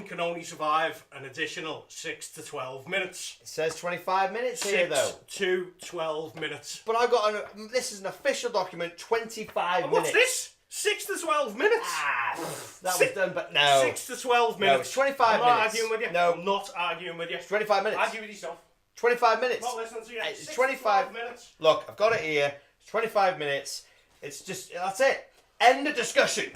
Can only survive an additional 6 to 12 minutes. It says 25 minutes here, though. 6 to 12 minutes. But I've got this is an official document, 25 minutes. What's this? 6 to 12 minutes? Ah, that was done, but no. 6 to 12 minutes. No, it's 25 minutes. I'm not arguing with you. No. I'm not arguing with you. It's 25 minutes. Argue with yourself. 25 minutes. Not listening to you. It's 6 25 to 12 minutes. Look, I've got it here. It's 25 minutes. It's just, that's it. End of discussion.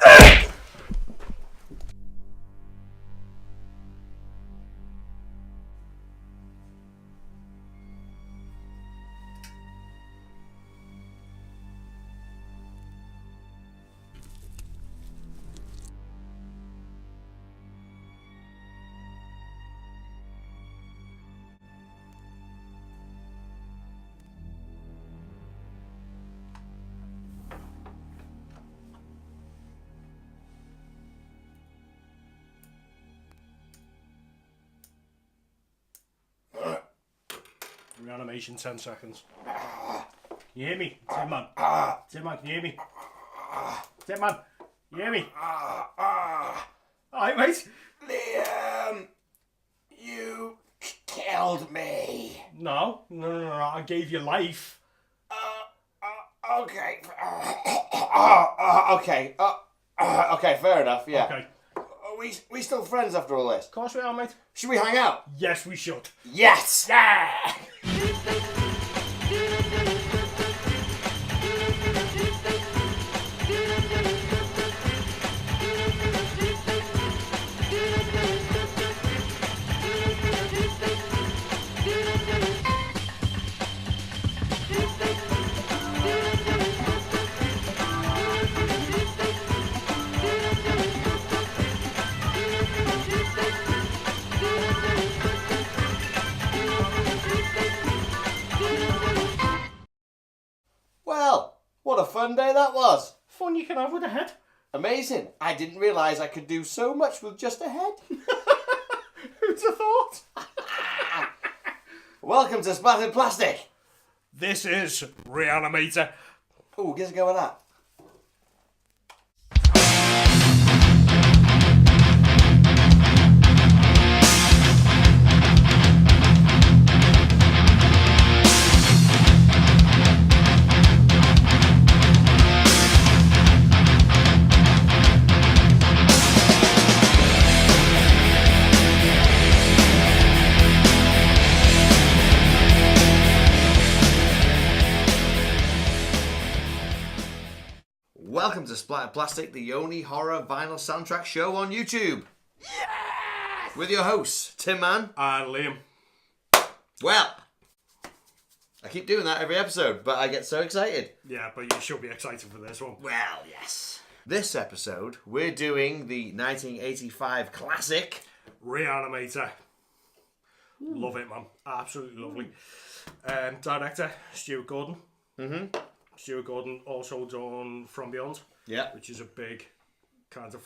Reanimation, 10 seconds. Can you hear me? Tinman. Tinman, can you hear me? Tinman, you hear me? Alright, mate. Liam, you killed me. No, I gave you life. Okay. Okay, fair enough, yeah. Okay. Are we still friends after all this? Of course we are, mate. Should we hang out? Yes, we should. Yes! Yeah! Well, what a fun day that was. Fun you can have with a head. Amazing. I didn't realise I could do so much with just a head. Who'd have thought? Welcome to Splattered Plastic. This is Re-Animator. Ooh, give us a go at that. Welcome to Splattered Plastic, the only horror vinyl soundtrack show on YouTube. Yes! With your hosts, Tinman And Liam. Well, I keep doing that every episode, but I get so excited. Yeah, but you should be excited for this one. Well, yes. This episode, we're doing the 1985 classic Re-Animator. Love it, man. Absolutely lovely. Director, Stuart Gordon. Mm-hmm. Stuart Gordon also done From Beyond. Yeah. Which is a big kind of,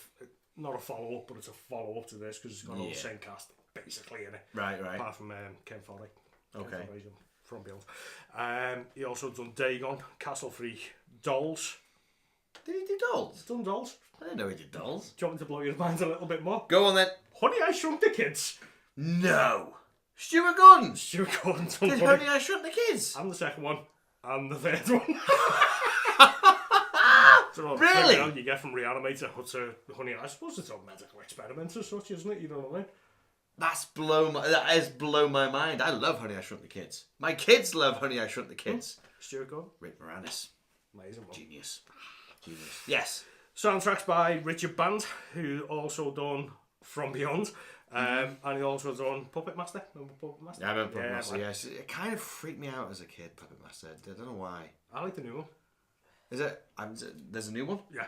not a follow-up, but it's a follow-up to this because it's got all the same cast basically in it. Right. Apart from Ken Foley. Okay. Ken Foley's done From Beyond. He also done Dagon, Castle Free, Dolls. Did he do Dolls? He's done Dolls. I didn't know he did Dolls. Do you want me to blow your mind a little bit more? Go on then. Honey, I Shrunk the Kids. No. Stuart Gordon. Stuart Gordon done Did Honey, I Shrunk the Kids? And the second one. And the third one. So really? You get from Re-Animator to Honey, I suppose it's a medical experiment as such, isn't it? You know what I mean? That has blown my mind. I love Honey, I Shrunk the Kids. My kids love Honey, I Shrunk the Kids. Stuart Gordon. Rick Moranis. Amazing one. Genius. Yes. Soundtracks by Richard Band, who also done From Beyond. And he also done Puppet Master. Remember Puppet Master? Yeah, I remember Puppet Master, like, yes. It kind of freaked me out as a kid, Puppet Master. I don't know why. I like the new one. Is it? There's a new one? Yeah.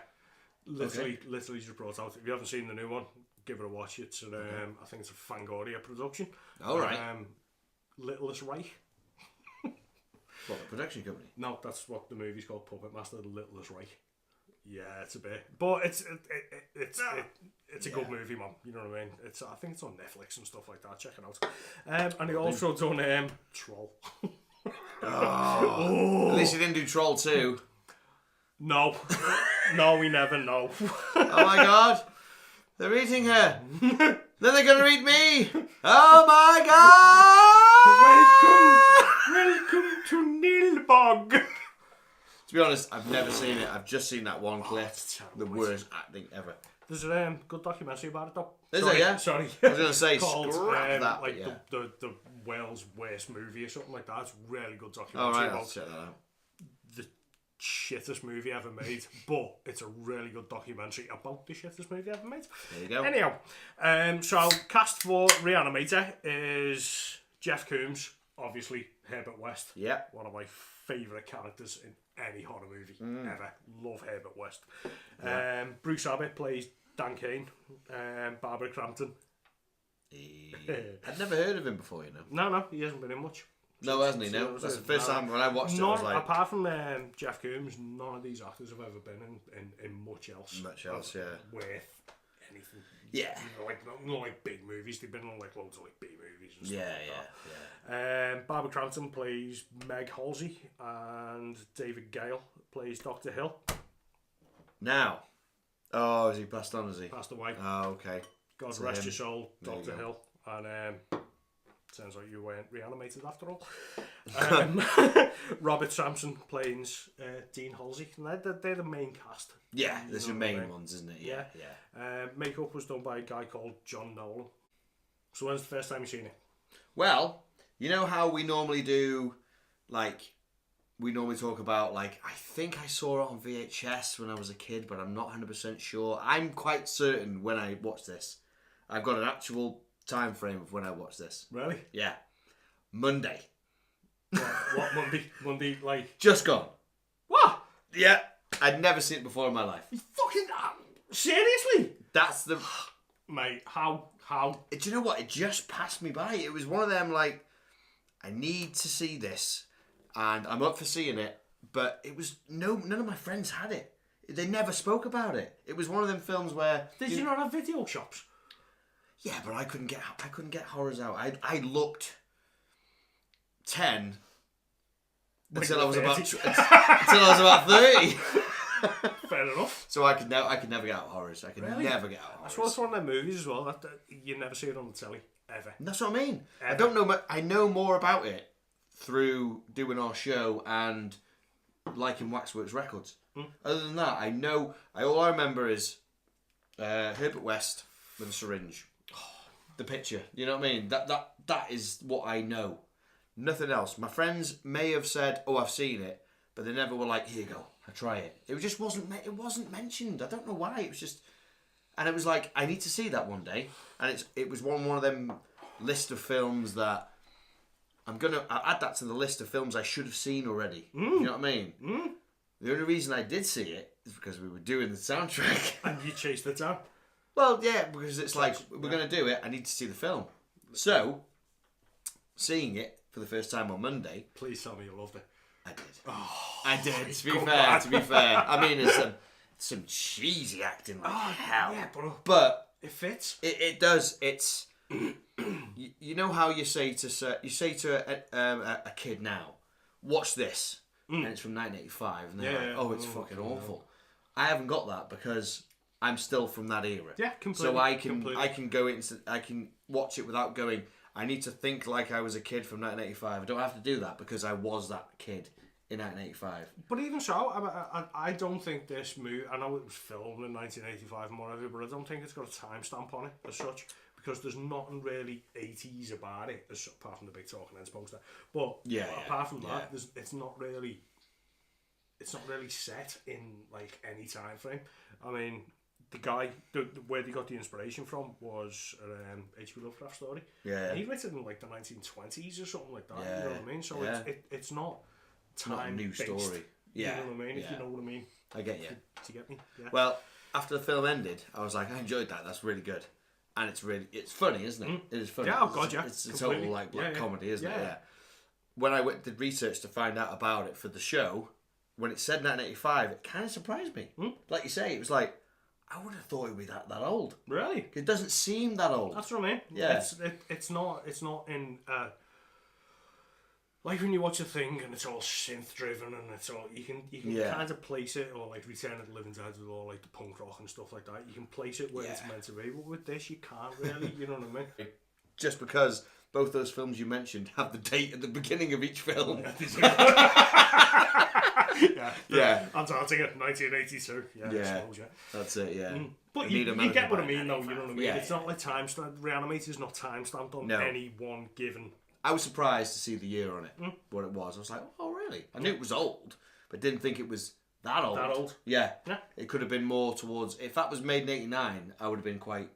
Literally just brought out. If you haven't seen the new one, give it a watch. It's I think it's a Fangoria production. All right. Littlest Reich. What, the production company? No, that's what the movie's called, Puppet Master, The Littlest Reich. Yeah, it's a bit, but it's a good movie, man. You know what I mean? I think it's on Netflix and stuff like that. Check it out. And he also done Troll. At least he didn't do Troll 2. No, no, we never know. Oh my God, they're eating her. Then they're gonna eat me. Oh my God! Welcome to Nilbog. To be honest, I've never seen it. I've just seen that one clip. The worst acting ever. There's a good documentary about it though. Is it? Yeah. Sorry. I was gonna say called that. like Yeah. the world's worst movie or something like that. It's a really good All documentary right, I'll about check that out. the shittest movie ever made, but it's a really good documentary about the shittest movie ever made. There you go. Anyhow, so cast for Re-Animator is Jeff Coombs, obviously Herbert West. Yeah. One of my favourite characters in any horror movie ever. Love Herbert West. Yeah. Bruce Abbott plays Dan Kane. Barbara Crampton. I'd never heard of him before, you know. No, he hasn't been in much. No, hasn't he? No, that's the first time when I watched it. I was like, apart from Jeff Coombs, none of these actors have ever been in much else. Much else, yeah. Worth anything. Yeah. You know, not like big movies. They've been on like loads of like B movies and stuff. Yeah. Barbara Crampton plays Meg Halsey, and David Gale plays Dr. Hill. Now, has he passed on? Has he Passed away. Oh, okay. God So rest him. your soul, There you Dr. go. Hill. And sounds like you weren't reanimated after all. Robert Sampson plays Dean Halsey. And they're the main cast. Yeah, there's your main what I mean? ones, isn't it? Yeah. Makeup was done by a guy called John Nolan. So when's the first time you seen it? Well, you know how we normally do, we normally talk about, I think I saw it on VHS when I was a kid, but I'm not 100% sure. I'm quite certain when I watched this. I've got an actual time frame of when I watched this. Really? Yeah. Monday. What Monday, Just gone. What? Yeah. I'd never seen it before in my life. You fucking... seriously? That's the... Mate, how? Do you know what? It just passed me by. It was one of them, I need to see this, and I'm up for seeing it, but it was... none of my friends had it. They never spoke about it. It was one of them films where... Did you not have video shops? Yeah, but I couldn't get horrors out. I looked 10 until I was about 30. Fair enough. So I could never get out horrors. I could Really? never get out horrors. That's one of them movies as well that you never see it on the telly ever. And that's what I mean. Ever. I don't know. I know more about it through doing our show and liking Waxwork Records. Other than that, I know. All I remember is Herbert West with a syringe. The picture. You know what I mean? That is what I know. Nothing else. My friends may have said, "Oh, I've seen it," but they never were like, "Here you go, I try it." It just wasn't. It wasn't mentioned. I don't know why. It was just, and it was like, I need to see that one day. And it was one of them list of films that I'll add that to the list of films I should have seen already. You know what I mean? The only reason I did see it is because we were doing the soundtrack. And you chased it down. Well, yeah, because it's like, we're going to do it, I need to see the film. So, seeing it for the first time on Monday... Please tell me you loved it. I did. Oh, I did, to be fair. I mean, it's some cheesy acting like hell. Yeah, but it fits. It does. It's... you know how you say to a kid now, watch this, and it's from 1985, and they're it's fucking awful. I haven't got that because... I'm still from that era. Yeah, completely. So I can go into, I can watch it without going, I need to think like I was a kid from 1985. I don't have to do that because I was that kid in 1985. But even so, I don't think this movie, I know it was filmed in 1985 and whatever, but I don't think it's got a timestamp on it as such, because there's nothing really 80s about it, apart from the big talking heads poster. But apart from that, it's not really set in any time frame. I mean, the guy, where they got the inspiration from was H.P. Lovecraft story. Yeah. And he wrote it in like the 1920s or something like that. Yeah. You know what I mean? So it's not time not a new based. story. Yeah. You know what I mean? If you know what I mean. I get you. Do you get me? Yeah. Well, after the film ended, I was like, I enjoyed that. That's really good. And it's funny, isn't it? It is funny. Yeah, oh God, yeah. It's a total like black comedy, isn't it? Yeah. When I did research to find out about it for the show, when it said 1985, it kind of surprised me. Like you say, it was like, I would have thought it would be that old. Really? It doesn't seem that old. That's what I mean. Yeah. It's not in like when you watch a thing and it's all synth driven and it's all you can kind of place it, or like Return of the Living Dead with all like the punk rock and stuff like that. You can place it where it's meant to be, but with this you can't really. You know what I mean? Just because both those films you mentioned have the date at the beginning of each film. Yeah. Antarctica, 1982. Yeah. I suppose, That's it. Yeah. But you get what I mean, though. You know what I mean? It's not like time stamped. Reanimator's not time stamped on any one given. I was surprised to see the year on it, what it was. I was like, oh, really? I knew it was old, but didn't think it was that old. That old? Yeah. It could have been more towards... If that was made in 89, I would have been quite...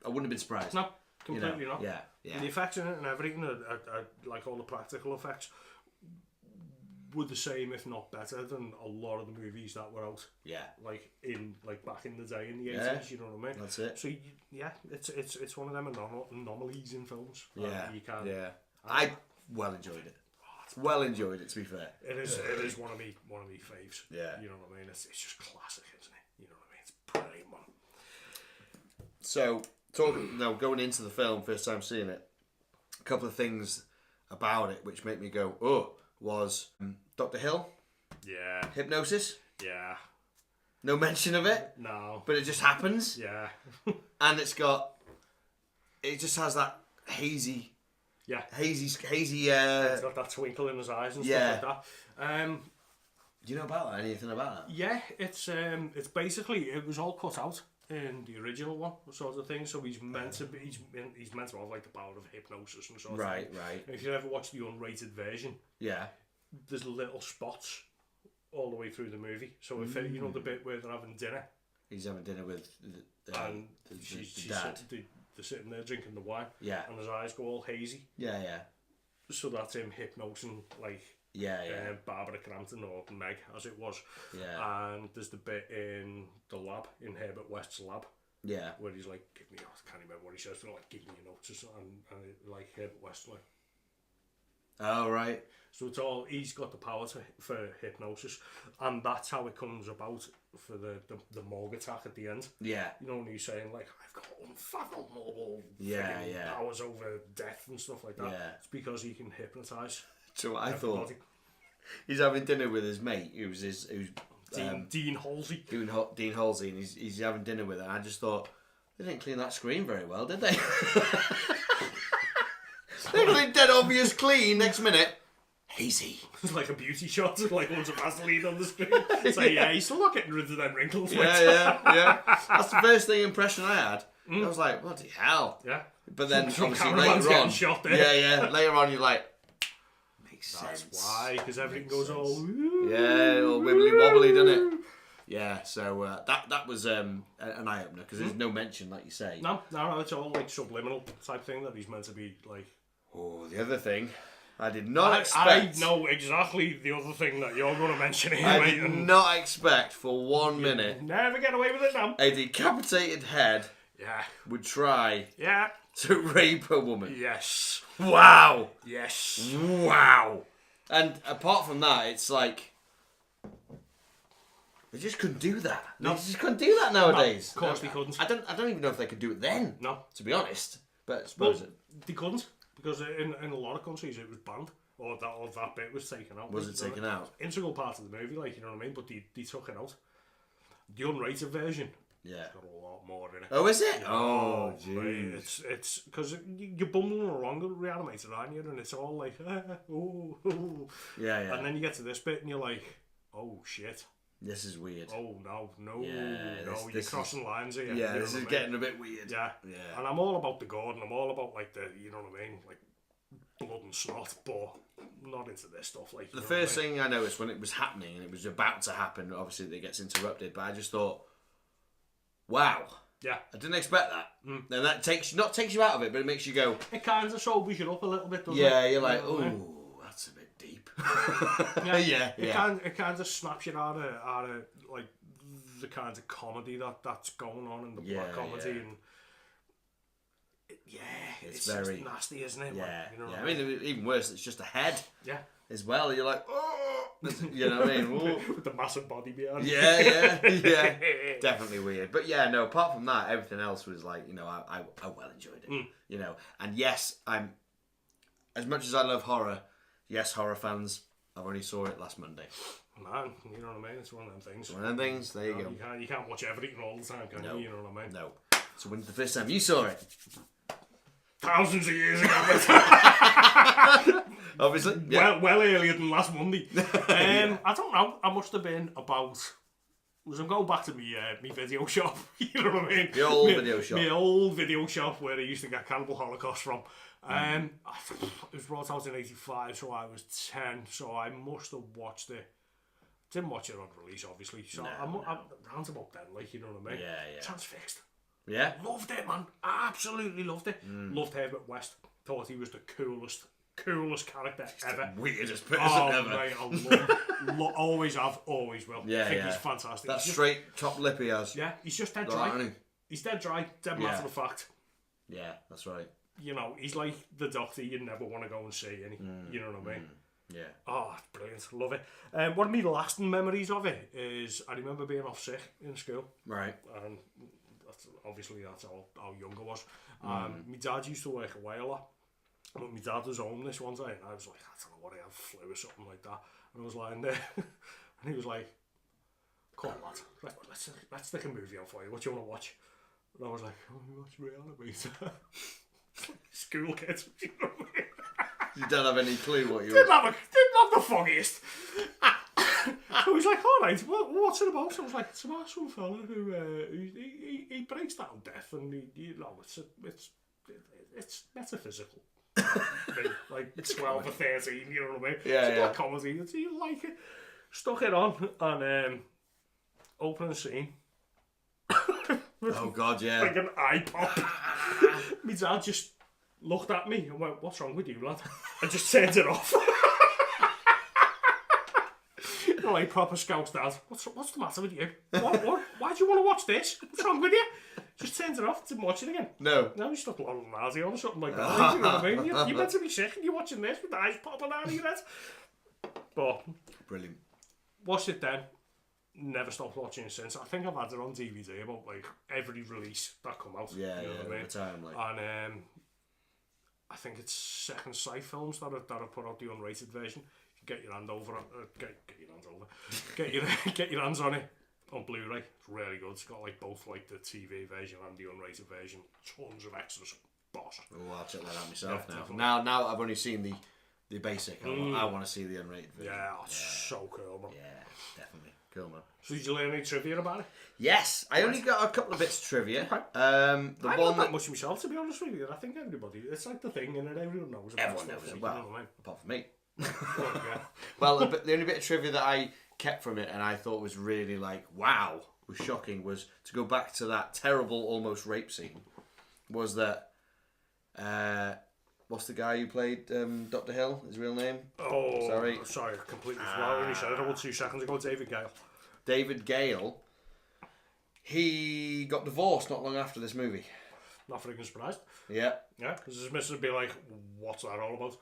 I wouldn't have been surprised. No, completely not. Yeah. The effects in it and everything, like all the practical effects, were the same, if not better, than a lot of the movies that were out. Yeah. Like back in the day in the 80s, you know what I mean? That's it. So it's one of them anomalies in films. You can. Yeah. I well enjoyed it. Well enjoyed it, to be fair. It is one of me faves. Yeah. You know what I mean? It's just classic, isn't it? You know what I mean? It's brilliant, man. So going into the film, first time seeing it, a couple of things about it which make me go, oh, was Dr. Hill. Yeah. Hypnosis. Yeah. No mention of it. No. But it just happens. Yeah. And it just has that hazy. Yeah. Hazy. It's got that twinkle in his eyes and stuff like that. Do you know about that? Anything about that? Yeah, it's basically, it was all cut out in the original one, sort of thing. So he's meant to have like the power of hypnosis and sort of thing. Right. And if you ever watch the unrated version, there's little spots all the way through the movie. So if you know the bit where they're having dinner, he's having dinner with the dad. They're sitting there drinking the wine, and his eyes go all hazy. Yeah. So that's him hypnosing like Barbara Crampton, or Meg as it was. Yeah. And there's the bit in the lab, in Herbert West's lab. Yeah. Where he's like, give me, I can't remember what he says, but like, give me your notes or something, and like Herbert West like. Oh right. So it's all, he's got the power for hypnosis, and that's how it comes about for the morgue attack at the end. Yeah. You know, when he's saying like, I've got unfathomable powers over death and stuff like that. Yeah. It's because he can hypnotise. So I thought he's having dinner with his mate, who's Dean Halsey. Dean Halsey, and he's having dinner with her. I just thought, they didn't clean that screen very well, did they? They're dead obvious clean. Next minute, hazy. It's like a beauty shot, like loads of Vaseline on the screen. So he's still not getting rid of them wrinkles. Yeah. That's the first impression I had. I was like, bloody hell. Yeah. But then obviously later on, shot there. Later on you're like, makes sense. That's why, because everything goes all all wibbly wobbly, doesn't it? Yeah, so that was an eye opener, because there's no mention, like you say. No, it's all like subliminal type thing that he's meant to be like. Oh, the other thing, I did not expect. I know exactly the other thing that you're going to mention here, I mate. did not expect for 1 minute. Never get away with it now. A decapitated head. Would try. To rape a woman. Yes. Wow. Yes. Wow. And apart from that, it's like. They just couldn't do that. No. They just couldn't do that nowadays. No, of course they couldn't. I don't even know if they could do it then. No. To be honest. But I suppose they couldn't, because in a lot of countries it was banned. Or that bit was taken out. Was it taken out? Integral part of the movie, like, you know what I mean? But they took it out. The unrated version. Yeah. It's got a lot more in it. Oh, is it? Oh, jeez. It's because you're bumbling along with Re-Animator, aren't you? And it's all like, ooh. Yeah. And then you get to this bit and you're like, oh shit. This is weird. Oh no, you're crossing lines here. Yeah, this is getting a bit weird. Yeah. And I'm all about the gore, and I'm all about like the, you know what I mean, like blood and snot, but I'm not into this stuff. Like the first thing I noticed when it was happening, and it was about to happen, obviously it gets interrupted, but I just thought, wow. Yeah. I didn't expect that. And that takes you out of it, but it makes you go... It kind of sobers you up a little bit, doesn't it? Yeah, you're like, ooh, that's a bit deep. Yeah. Yeah. It kind of snaps you out of like the kind of comedy that's going on in the black comedy and it's very just nasty, isn't it? Yeah, you know I mean, even worse, it's just a head. Yeah. As well, you're like, oh, you know what I mean? With the massive body behind. Yeah. Definitely weird. But yeah, no, apart from that, everything else was like, you know, I well enjoyed it. You know, and yes, I'm, as much as I love horror, yes, horror fans, I only saw it last Monday. Man, you know what I mean? It's one of them things. One of them things, there you go. You can't watch everything all the time, can you? You know what I mean? No. So when's the first time you saw it? Thousands of years ago. Obviously. Yeah. Well earlier than last Monday. I don't know. I must have been about... Because I'm going back to me video shop. You know what I mean? The old video shop. My old video shop where I used to get Cannibal Holocaust from. It was brought out in 85, so I was 10. So I must have watched it. Didn't watch it on release, obviously. So I'm round about then, like, you know what I mean? Yeah. Transfixed. Yeah? Loved it, man. Absolutely loved it. Loved Herbert West. Thought he was the coolest character ever. Weirdest person ever. Mate, I love him. Always have, always will. Yeah, I think he's fantastic. That straight top lip he has. Yeah, he's just dead dry. He's dead dry, dead matter of fact. Yeah, that's right. You know, he's like the Doctor you never want to go and see, you know what I mean? Yeah. Oh, it's brilliant. Love it. One of my lasting memories of it is I remember being off sick in school. Right. And obviously that's how young I was. My dad used to work away a lot. But my dad was home this one day and I was like, I don't know what, I have flu or something like that. And I was lying there and he was like, come on lad, let's take a movie on for you. What do you want to watch? And I was like, watch Re-Animator. School kids, you know what I mean? You don't have any clue what you didn't have the foggiest. So he's like, all right, what's it about? So I was like, it's about some fella who he breaks down death and it's metaphysical. Like it's 12 or 13, you know what I mean? It's like comedy. So you like it. Stuck it on and opening scene. Oh god, yeah. Like an eye pop. My dad just looked at me and went, what's wrong with you, lad? And just turned it off. Like proper Scout's dad. What's the matter with you? What? Why do you want to watch this? What's wrong with you? Just turned it off, didn't watch it again. No, you stuck a lot of nausea on or something like that. You know what I mean? You're meant to be sick and you're watching this with the eyes popping out of your head. But brilliant. Watched it then. Never stopped watching it since. I think I've had it on DVD about like every release that come out. Yeah, you know what I mean? All the time, like. And I think it's Second Sight Films that have put out the unrated version. Get your hand over it. Get your hands on it on Blu-ray. It's really good. It's got like both like the TV version and the unrated version. Tons of extras. Boss. Oh, I'll check that out myself now. Now I've only seen the basic. I want to see the unrated version. Yeah, it's so cool, man. Yeah, definitely. Cool, man. So did you learn any trivia about it? Yes, I only got a couple of bits of trivia. Okay. I don't that much myself, to be honest with you. I think everybody, it's like the thing, and everyone knows about it. Everyone knows it. Well, apart from me. Yeah. Well, the only bit of trivia that I kept from it and I thought was really like, wow, was shocking, was to go back to that terrible almost rape scene, was that, what's the guy who played Dr. Hill, his real name? Oh, sorry, I completely forgot when he said it about 2 seconds ago. David Gale, he got divorced not long after this movie. Not freaking surprised. Yeah. Yeah, because his missus would be like, what's that all about?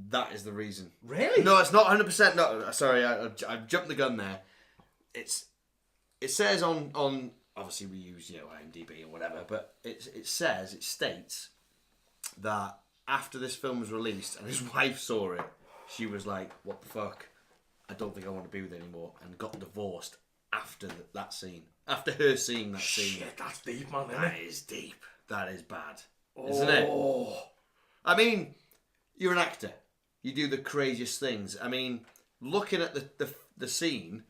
That is the reason. Really? No, it's not 100%. No, sorry, I jumped the gun there. It says on obviously we use IMDb or whatever, but it states that after this film was released and his wife saw it, she was like, "What the fuck? I don't think I want to be with it anymore," and got divorced after that scene. After her seeing that scene. Shit, that's deep, man. That is deep. That is bad, isn't it? I mean, you're an actor. You do the craziest things. I mean, looking at the scene,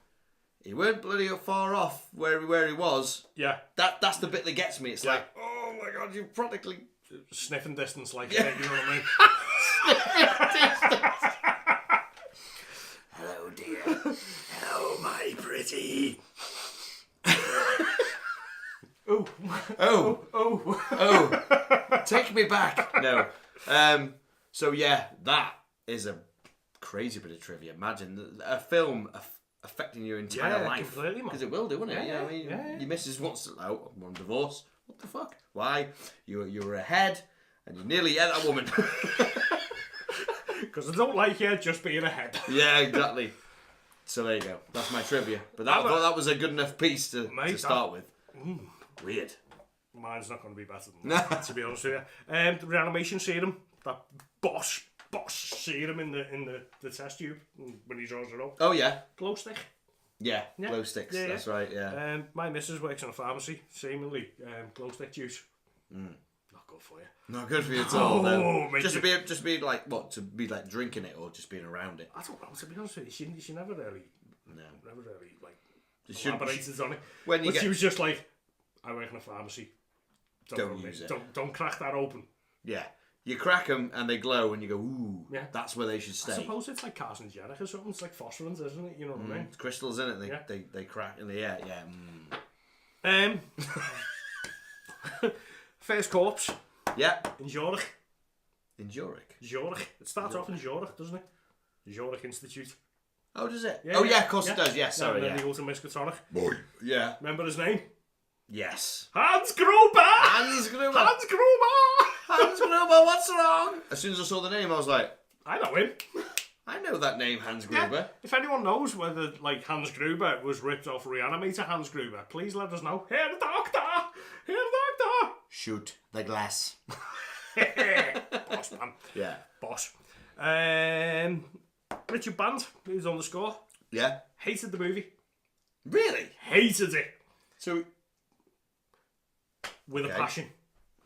he weren't bloody far off where he was. Yeah. That's the bit that gets me. It's like, oh my god, you practically sniffing distance, like you know what I mean? Hello, dear. Hello, my pretty. Oh. Oh. Oh. Oh. Take me back. No. So yeah, that is a crazy bit of trivia. Imagine a film affecting your entire life. Completely, man. Because it will do, won't it? Yeah, I mean, yeah. your missus wants to, oh, I'm on divorce. What the fuck? Why? You were ahead and you nearly ate that woman. Because I don't like you just being ahead. Yeah, exactly. So there you go. That's my trivia. But I thought that was a good enough piece to start with. Weird. Mine's not going to be better than that, to be honest with you. The reanimation serum, that boss serum in the test tube when he draws it up. Oh yeah. Glow stick. Yeah, glow sticks. Yeah, that's right. Yeah. My missus works in a pharmacy. Seemingly, glow stick juice. Not good for you. Not good for you at all. No. Mate, Just be like what? To be like drinking it or just being around it. I don't know. To be honest with you, she never really, like elaborated on it. She was just like, I work in a pharmacy. Don't use it. Don't crack that open. Yeah. You crack them and they glow and you go, ooh, yeah. That's where they should stay. I suppose it's like carcinogenic or something. It's like phosphorus, isn't it? You know what I mean? It's crystals in it. They crack in the air. First corpse. Yeah. In Zurich. In Zurich? Zurich. It starts off in Zurich, doesn't it? Zurich Institute. Oh, does it? Yeah, of course it does. Yeah, sorry. And then they go to Miskatonic. Boy. Yeah. Remember his name? Yes. Hans Gruber! Hans Gruber! Hans Gruber! Hans Gruber, what's wrong? As soon as I saw the name, I was like, I know him. I know that name, Hans Gruber. Yeah. If anyone knows whether like Hans Gruber was ripped off Re-Animator Hans Gruber, please let us know. Here the doctor! Here the doctor! Shoot the glass. Boss, man. Yeah. Boss. Richard Band, who's on the score. Yeah. Hated the movie. Really? Hated it. So... With a passion.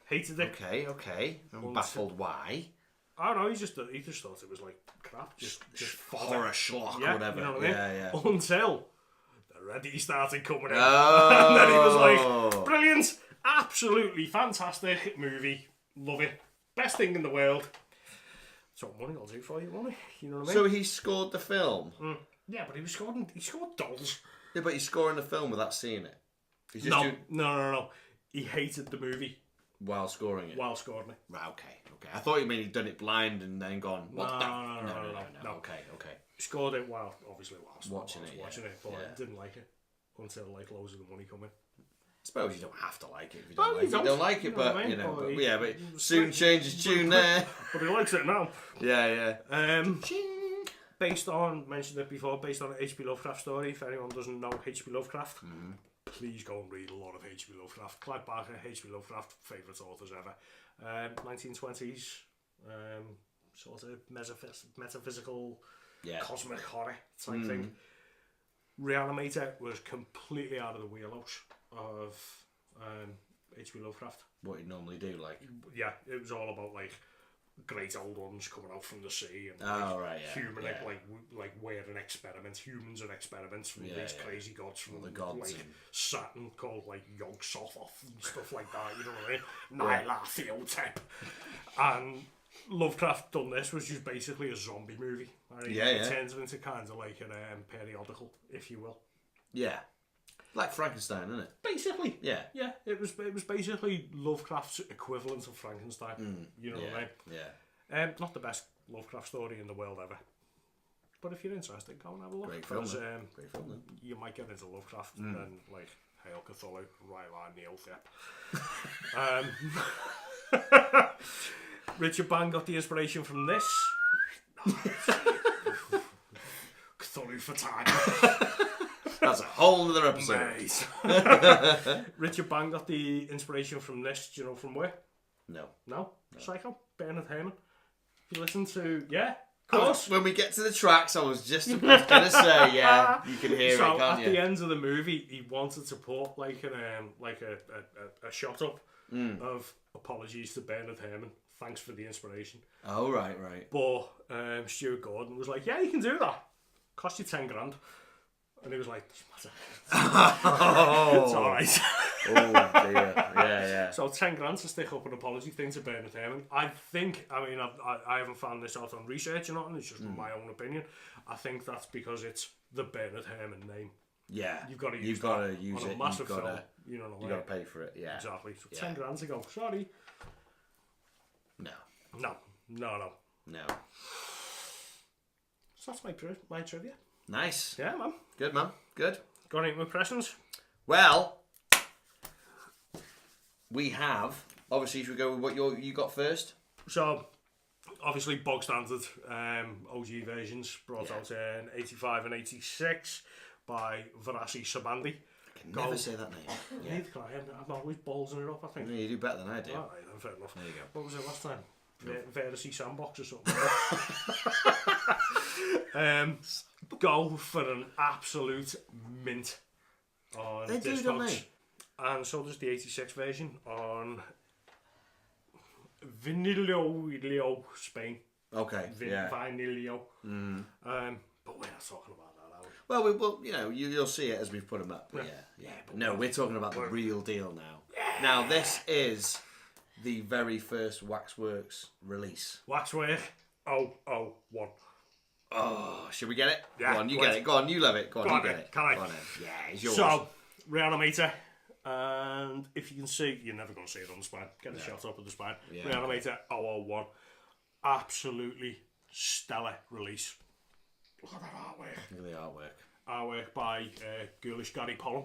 Hated it. Okay. I'm baffled why. I don't know, he just thought it was like crap. Just horror schlock or whatever. You know what I mean? Yeah. Until the Ready started coming in. Oh. And then he was like, brilliant, absolutely fantastic movie. Love it. Best thing in the world. That's what money will do for you, won't it? You know what I mean? So he scored the film? Yeah, but he scored dolls. Yeah, but he's scoring the film without seeing it. He's just No. He hated the movie. While scoring it? While scoring it. Right, okay. I thought you mean he'd done it blind and then gone, what the... No. Okay. He scored it while watching it, but didn't like it until like loads of the money come in. I suppose you don't have to like it if you don't like it, but you know, but soon change his tune there. But he likes it now. Yeah. Based on, mentioned it before, based on an H.P. Lovecraft story. If anyone doesn't know H.P. Lovecraft, please go and read a lot of H.P. Lovecraft. Clive Barker, H.P. Lovecraft, favourite authors ever. 1920s, sort of metaphysical, cosmic horror type thing. Re-Animator was completely out of the wheelhouse of H.P. Lovecraft. What you normally do, like... Yeah, it was all about, like, great old ones coming out from the sea and human, like weird experiments, humans and experiments from these crazy gods from the gods like and... Saturn called like Yog Sothoth and stuff like that, you know what I mean? Nyla Theotep. And Lovecraft done this, which is basically a zombie movie. It turns it into kind of like a periodical, if you will. Yeah. Like Frankenstein, isn't it? Basically. Yeah. Yeah, it was basically Lovecraft's equivalent of Frankenstein. You know what I mean? Yeah. Not the best Lovecraft story in the world ever. But if you're interested, go and have a look. Great film, you might get into Lovecraft and then, like, Hail Cthulhu, right line, Neil Thep. Richard Band got the inspiration from this. Cthulhu for time. That's a whole other episode. Richard Band got the inspiration from this. Do you know from where? No. Psycho, Bernard Herrmann. If you listen to, of course. When we get to the tracks, I was just going to say, you can hear it, can't at you? The end of the movie, he wanted to put like a shot up of apologies to Bernard Herrmann. Thanks for the inspiration. Oh, right. But Stuart Gordon was like, yeah, you can do that. Cost you $10,000. And he was like, doesn't matter. It's alright. Oh dear. Yeah. So $10,000 to stick up an apology thing to Bernard Herrmann. I haven't found this out on research or nothing, it's just my own opinion. I think that's because it's the Bernard Herrmann name. Yeah. You've got to use You've got to use on it. a massive You've got film. to. You know what I You mean? got to pay for it. Yeah. Exactly. So Yeah. 10 grand to go. Sorry. No. No. No. So that's my trivia. Nice. Yeah, man. Good, man. Good. Got any impressions? Well, we have. Obviously, should we go with what you got first? So, obviously, bog standard OG versions brought out in 85 and 86 by Varasi Sabandi. I can never say that name. Yeah. Neither can I. I'm always ballsing it up, I think. No, you do better than I do. Alright, then, fair enough. There you go. What was it last time? Varasi Sandbox or something. Go for an absolute mint on They do, don't they? And so does the 86 version on Vinilio, Spain. Okay. Yeah. Vinilio. But we're not talking about that, are we? Well, we will. You know, you'll see it as we put them up. But yeah. But no, we're talking about the real deal now. Yeah. Now, this is the very first Waxworks release. Waxwork 001. Oh, should we get it? Yeah, Go on, you go get on. it. Go on, you love it. Go on, Go you on get then. it. Can I? Go on then. Yeah, it's yours. So, Re-Animator. And if you can see, you're never going to see it on the spine. Get a shot up of the spine. Yeah. Re-Animator 001. Absolutely stellar release. Look at that artwork. Look at the artwork. Artwork by Ghoulish Gary Pollen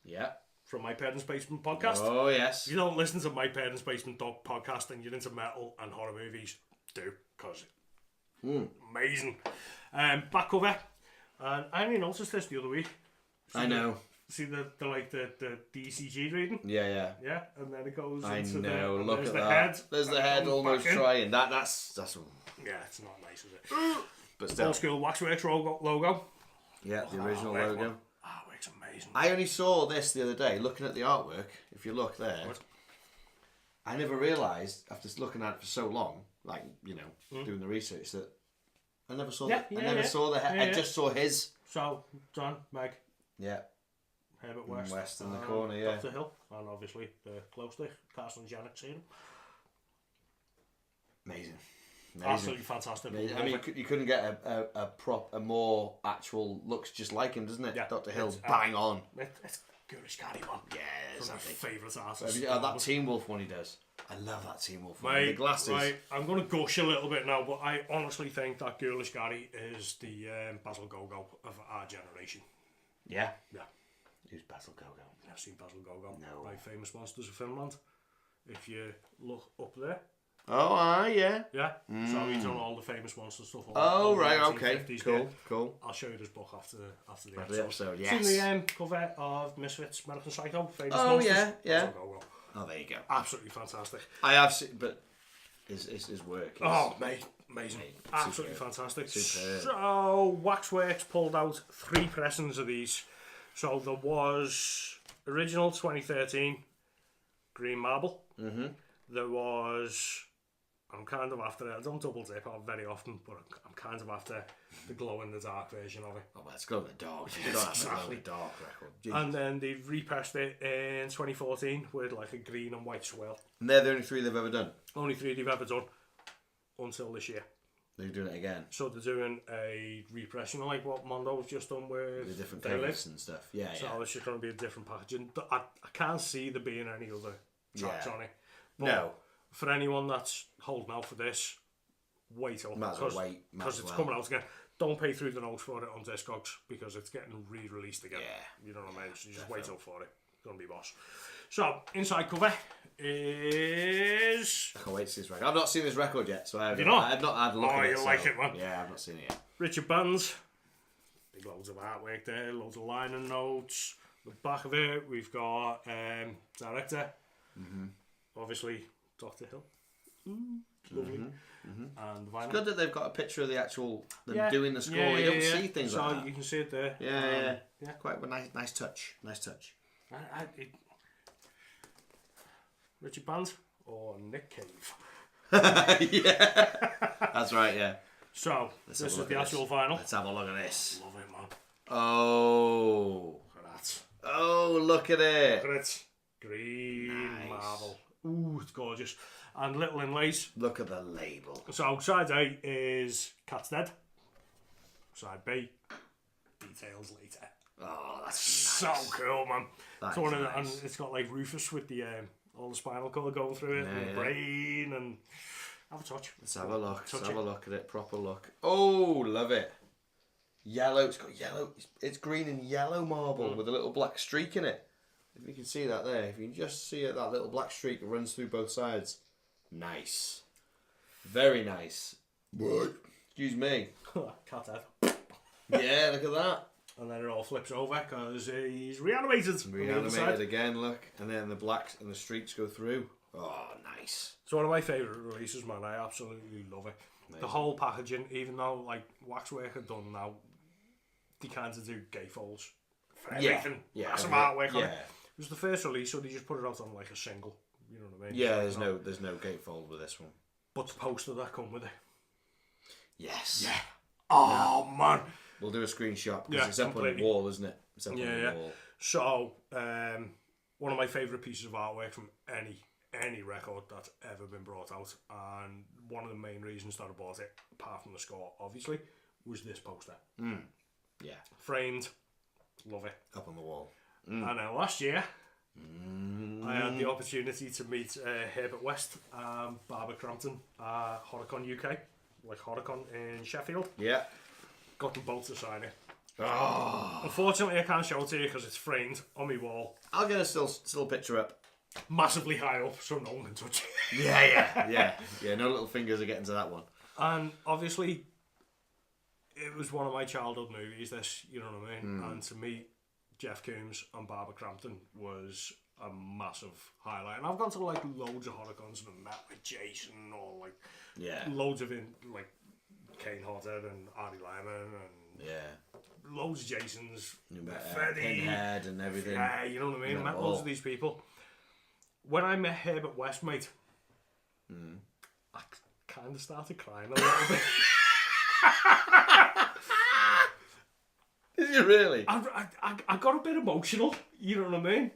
Yeah. from My Parents' Basement podcast. Oh, yes. If you don't listen to My Parents' Basement podcast and you're into metal and horror movies, do, because amazing. Back cover. And I only noticed this the other week. I know. See the ECG reading? Yeah. Yeah, and then it goes I into know. the... Look there's at the that. head. There's the and it head goes almost back in. trying. That's Yeah, it's not nice, is it? but still. Old school Waxworks logo. Yeah, the original Artwork, logo. man. Artwork's amazing. I only saw this the other day, looking at the artwork. If you look there, What? I never realised after looking at it for so long, like doing the research, that I never saw. I never saw the head. I just saw his. So, John, Meg, Yeah. Herbert West. West in the corner, yeah. Dr. Hill, and obviously the close to Castle and Janet scene. Amazing. Absolutely fantastic. Amazing. I mean, you couldn't get a more actual looks just like him, doesn't it? Yeah. Dr. Hill, It's, bang on. It's Ghoulish Gary one. Yeah, One of my exactly. favourite artists. That Teen Wolf one he does. I love that Teen Wolf one. Right, The glasses. right. I'm going to gush a little bit now, but I honestly think that Ghoulish Gary is the Basil Gogo of our generation. Yeah. Yeah. Who's Basil Gogo? I've seen Basil Gogo. No. Right, Famous Monsters of Finland. If you look up there. Oh, yeah. Yeah. So he's done all the Famous Monster stuff. Oh, the right, okay. 1950s Cool, there. cool. I'll show you this book after the After the episode, yes. Seen the cover of Misfits, American Psycho, Famous Oh, Monsters. yeah. Basil Gogo. Oh, there you go. Absolutely fantastic. I have seen, but his work is... Oh, mate, amazing. Mate, Absolutely superb. fantastic. Superb. So, Waxworks pulled out 3 pressings of these. So, there was original 2013 Green Marble. Mm-hmm. There was... I'm kind of after it. I don't double dip on very often, but I'm kind of after the glow in the dark version of it. Oh, well, it's glow in the dark. You don't have to glow in the dark record. Jesus. And then they repressed it in 2014 with like a green and white swirl. And they're the only 3 they've ever done. Only 3 they've ever done until this year. They're doing it again. So they're doing a repressing like what Mondo's just done with The different They Live. colours and stuff. Yeah, So yeah. it's just going to be a different packaging. I can't see there being any other tracks Yeah. on it. But No. for anyone that's holding out for this, wait till Might as well wait. Might because as it's well. coming out again. Don't pay through the nose for it on Discogs because it's getting re-released again. Yeah. You know what I mean? So you just wait till for it. It's going to be boss. So, inside cover is I can't wait to see this record. I've not seen this record yet, so I've you not? had a look Oh, at it. you'll like it, man. Yeah, I've not seen it yet. Richard Bands. Big loads of artwork there, loads of liner notes. The back of it, we've got director. Obviously, Dr. Hill. Lovely. And vinyl. Good that they've got a picture of the actual them Yeah. doing the score. Yeah, you don't yeah. see things so like that. you can see it there. Yeah. Quite a nice touch. Nice touch. Richard Bands or Nick Cave. Yeah. That's right, yeah. So, Let's this have a is look the at actual this. vinyl. Let's have a look at this. Love it, man. Oh. Look at that. Oh, look at it. Look at it. Green Nice. marble. Ooh, it's gorgeous. And little inlays. Look at the label. So, side A is Cat's Dead. Side B, details later. Oh, that's So nice. cool, man. That So one is of the, and nice. it's got like Rufus with the all the spinal cord going through it, and the brain, and have a touch. Let's have a look. Let's Touch have it. a look at it. Proper look. Oh, love it. Yellow. It's got yellow. It's green and yellow marble with a little black streak in it. If you can see that there, if you can just see it, that little black streak that runs through both sides. Nice. Very nice. Excuse me. Cat head. Yeah, look at that. And then it all flips over because he's reanimated. on the other side. Reanimated again, look. And then the blacks and the streaks go through. Oh, nice. It's one of my favourite releases, man. I absolutely love it. Amazing. The whole packaging, even though like Waxwork are done now, they kind of do gatefolds for everything. Yeah. Massive artwork on Yeah. it. It was the first release, so they just put it out on like a single. You know what I mean? Yeah, So there's no gatefold with this one. But the poster that come with it. Yes. Yeah. Oh man. We'll do a screenshot because Yeah, it's up on completely. the wall, isn't it? It's up on the wall. So, one of my favourite pieces of artwork from any record that's ever been brought out, and one of the main reasons that I bought it, apart from the score, obviously, was this poster. Yeah. Framed, love it. Up on the wall. And then last year, I had the opportunity to meet Herbert West and Barbara Crampton at Horicon UK, like Horicon in Sheffield. Yeah. Got them both to sign it. Oh. Unfortunately, I can't show it to you because it's framed on my wall, I'll get a still picture up. massively high up, so no one can touch it. Yeah, no little fingers are getting to that one. And obviously, it was one of my childhood movies, this, you know what I mean? And to meet Jeff Coombs and Barbara Crampton was a massive highlight. And I've gone to like loads of Horicons and met with Jason or like loads of like Kane Hodder and Artie Lyman and loads of Jasons, Freddie, Pinhead and everything. yeah, you know what I mean? Yeah, I met all. loads of these people. When I met Herbert West, mate, I kind of started crying a little bit. Did you really? I got a bit emotional, you know what I mean?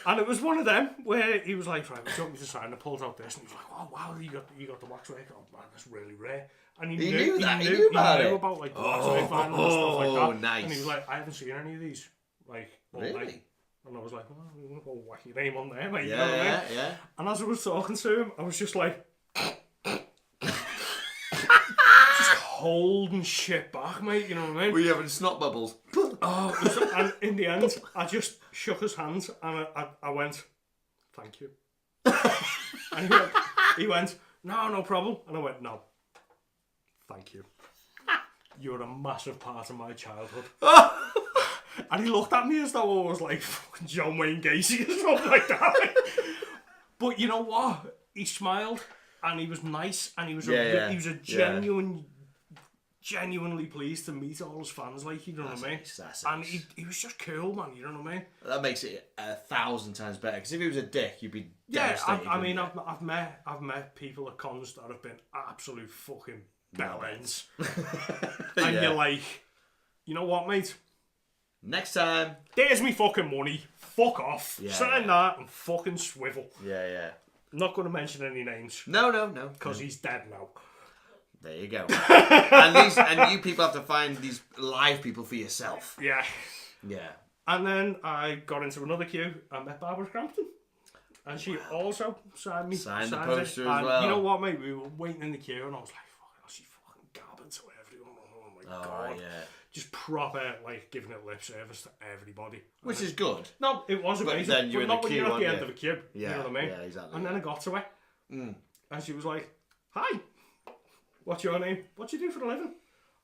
And it was one of them where he was like, right, would you want me to sign? I pulled out this, and he was like, oh wow, you got the Waxwork. Oh man, that's really rare. And he knew that. He knew about it. about like the Waxwork vinyl and stuff like that. Nice. And he was like, I haven't seen any of these, like all Really? night. And I was like, well, whack your name on there, mate. You know what I mean? Yeah. And as I was talking to him, I was just like, just holding shit back, mate. You know what I mean? Were you having snot bubbles? Oh, and in the end, I just shook his hands and I went, thank you. And he went, no problem. And I went, no, thank you. You're a massive part of my childhood. And he looked at me as though I was like fucking John Wayne Gacy or something like that. But you know what? He smiled and he was nice and he was a genuinely pleased to meet all his fans, like, you know what I mean? And he was just cool, man, you know what I mean? That makes it 1,000 times better. Because if he was a dick, you'd be Yeah, devastated. I mean, I've met people at cons that have been absolute fucking bellends. And you're like, you know what, mate? Next time. There's me fucking money. Fuck off. Sign that and fucking swivel. Yeah. Not going to mention any names. No. Because he's dead now. There you go. and you people have to find these live people for yourself. Yeah. Yeah. And then I got into another queue and met Barbara Crampton. And she also signed me. Signed the it. poster as And well. you know what, mate? We were waiting in the queue and I was like, fucking hell, she's fucking gabbing to everyone. Oh my God. Yeah. Just proper, like, giving it lip service to everybody. Which is good. No, it was amazing. then you're in not the when queue, you're at the aren't end you? of a queue. Yeah, You know what I mean? yeah, exactly, And then I got to her. And she was like, hi, what's your name? What do you do for a living?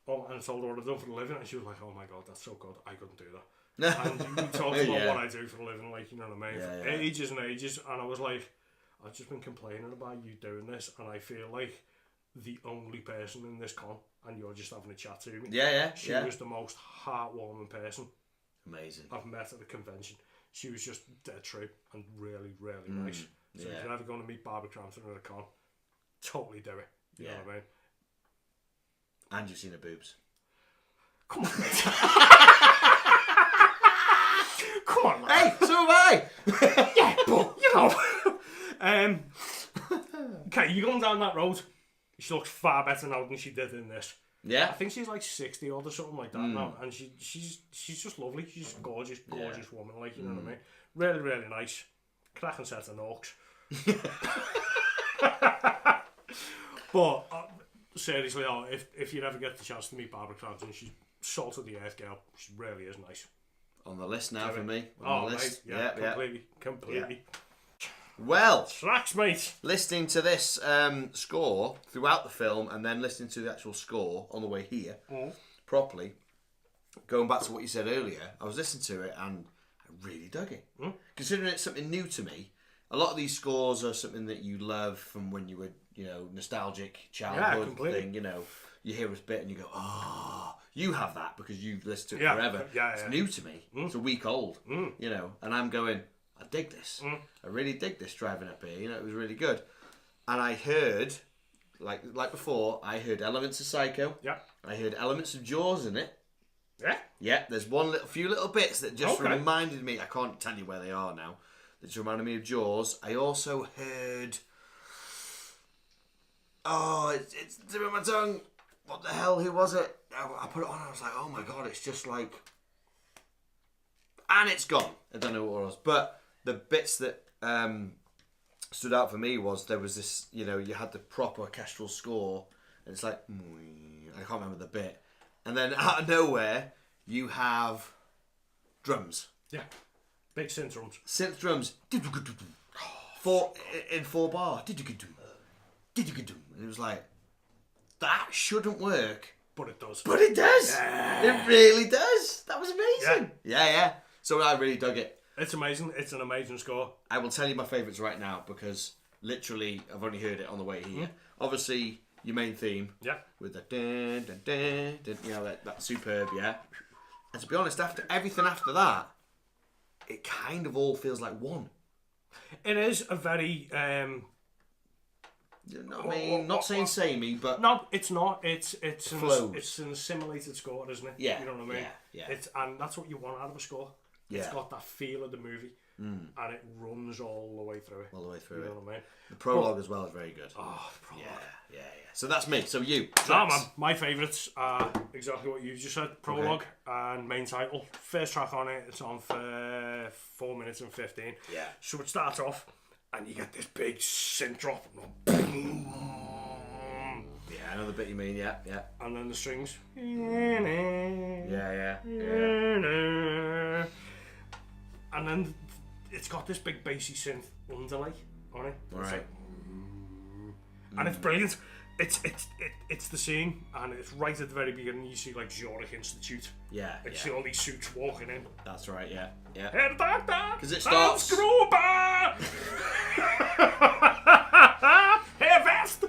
Oh, and I told her what I'd done for a living. And she was like, oh my God, that's so good. I couldn't do that. And we talked about what I do for a living, like, you know what I mean? For ages and ages. And I was like, I've just been complaining about you doing this. And I feel like the only person in this con, and you're just having a chat to me. She was the most heartwarming person Amazing. I've met at a convention. She was just dead true and really, really nice. So if you're ever going to meet Barbara Crampton at a con, totally do it. You know what I mean? And you've seen her boobs. Come on, mate. Come on, mate. Hey, so have I! Yeah, but, you know. Okay, you're going down that road. She looks far better now than she did in this. Yeah. I think she's like 60 odd or something like that now, and she's just lovely. She's a gorgeous woman, like, you know what I mean. Really, really nice. Cracking set of norks. But seriously, if you ever get the chance to meet Barbara Crampton, she's salt of the earth girl. She really is nice. On the list now for me. On the list. Mate, completely. Yeah. Well, tracks, mate. Listening to this score throughout the film, and then listening to the actual score on the way here properly. Going back to what you said earlier, I was listening to it and I really dug it. Considering it's something new to me, a lot of these scores are something that you love from when you were, nostalgic childhood thing. You hear a bit and you go, oh, you have that because you've listened to it forever. It's new to me. It's a week old, and I'm going, I dig this. I really dig this driving up here. It was really good. And I heard, like before, I heard elements of Psycho. Yeah. I heard elements of Jaws in it. Yeah. Yeah, there's few little bits that just reminded me, I can't tell you where they are now, that just reminded me of Jaws. I also heard, it's tip of my tongue. What the hell, who was it? I put it on, I was like, oh my god, it's just like, and it's gone. I don't know what it was, but the bits that stood out for me was there was this, you had the proper orchestral score, and it's like, I can't remember the bit, and then out of nowhere you have drums. Yeah, big synth drums. Synth drums. In 4 bar. And it was like, that shouldn't work. But it does. But it does. Yeah. It really does. That was amazing. Yeah. So I really dug it. It's amazing. It's an amazing score. I will tell you my favourites right now because literally I've only heard it on the way here. Obviously, your main theme. Yeah. With the dun, dun, dun, dun, that's superb, yeah. And to be honest, after everything after that, it kind of all feels like one. It is a very... not saying samey, but... No, it's not. It's an assimilated score, isn't it? Yeah. You know what I mean? Yeah. And that's what you want out of a score. Yeah. It's got that feel of the movie. And it runs all the way through it. All the way through you it. know what I mean? The prologue as well is very good. Oh, the prologue. Yeah. So that's me. So you. No, man. My favourites are exactly what you just said. Prologue and main title. First track on it, it's on for 4 minutes and 15. Yeah. So it starts off and you get this big synth drop. Yeah, I know the bit you mean, yeah. And then the strings. Yeah. And then it's got this big bassy synth underlay on it. Right. And it's brilliant. It's the scene, and it's right at the very beginning. You see like Zurich Institute. Yeah. You see all these suits walking in. That's right. Yeah. Hey, doctor! Because it starts. Gruber! Hey, vest!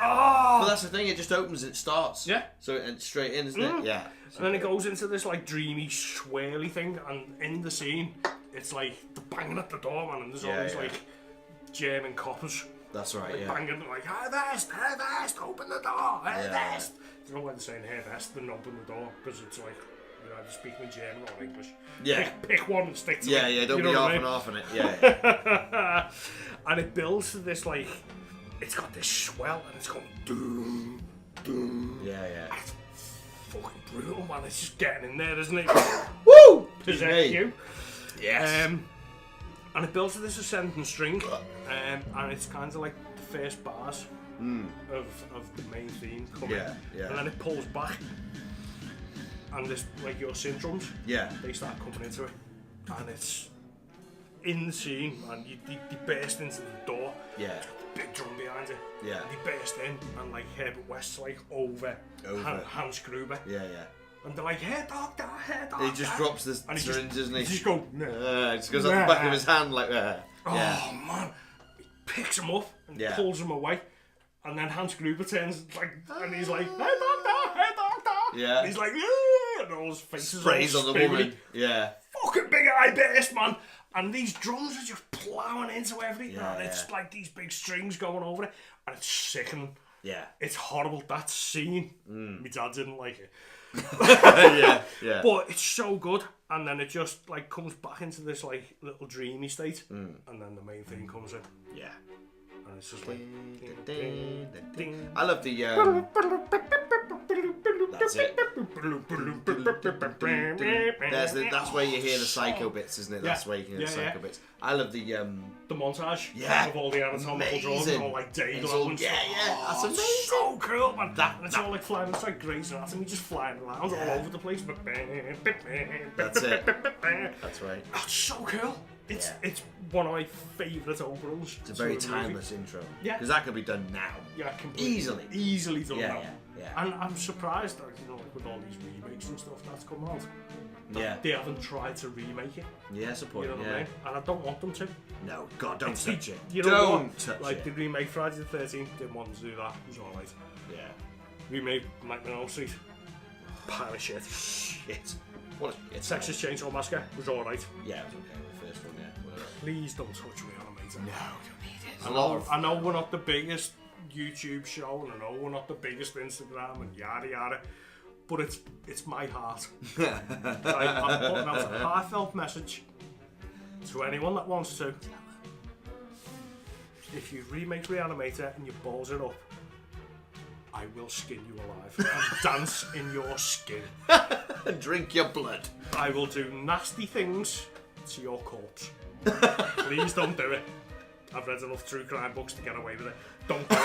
Oh! But that's the thing. It just opens. It starts. Yeah. So it's straight in, isn't it? Yeah. And then it goes into this like dreamy, swirly thing, and in the scene, it's like the banging at the door, man, and there's all these like German coppers. That's right, banging like, hey vest, open the door, hey vest. You know when they're saying hey vest, they're not opening the door, because it's like, either speaking in German or English. Yeah. Pick one and stick to it. Yeah, don't be half and half in it. Yeah. And it builds to this like, it's got this swell, and it's going doom, doom. Yeah. It's fucking brutal, man. It's just getting in there, isn't it? Woo! Possess you. Yes. And it builds to this ascending string, and it's kind of like the first bars of the main theme coming. Yeah. And then it pulls back, and this like your synth drums. Yeah. They start coming into it, and it's in the scene, and they burst into the door. Yeah. Big drum behind it. Yeah. And they burst in, and like Herbert West's like over. Hans Gruber. Yeah. And they're like, hey doctor. He just drops the syringe, doesn't he? He just goes, it just goes up the back of his hand like that. Oh man. He picks him up and pulls him away. And then Hans Gruber turns like, and he's like, hey doctor. Yeah. And he's like, yeah. And all his faces sprays on the woman. Yeah. Fucking big eye burst, man. And these drums are just ploughing into everything. Yeah, and it's like these big strings going over it. And it's sickening. Yeah. It's horrible. That scene. My dad didn't like it. yeah. But it's so good, and then it just like comes back into this like little dreamy state, and then the main thing comes in. Yeah. And And it's just like... I love the... That's it. That's where you hear the psycho bits, isn't it? That's where you hear the psycho bits. I love the montage of all the anatomical drawings, all like day glow and stuff. That's amazing. So cool, man. And it's all like flying, it's like Grey's Anatomy, just flying around all over the place. That's it. That's right. That's so cool. It's one of my favourite openings. It's a very timeless intro. Yeah. Because that could be done now. Yeah, completely. Easily done now. Yeah. And I'm surprised that, like with all these remakes and stuff that's coming out, they haven't tried to remake it. Yeah, I suppose. You know what I mean? And I don't want them to. No, God, don't touch it. You know don't touch it. Like the remake Friday the 13th, didn't want to do that. It was alright. Yeah. Remake Nightmare on Elm Street, pile of shit. What a shit. Texas Chainsaw Massacre was alright. Yeah, it was okay. The first one, whatever. Please don't touch Re-Animator. No, you don't need it. I know we're not the biggest YouTube show, and I know we're not the biggest Instagram, and yada yada, but it's my heart. I'm putting out a heartfelt message to anyone that wants to. If you remake Re-Animator and you balls it up, I will skin you alive and dance in your skin. And drink your blood. I will do nasty things to your corpse. Please don't do it. I've read enough true crime books to get away with it. Don't do it.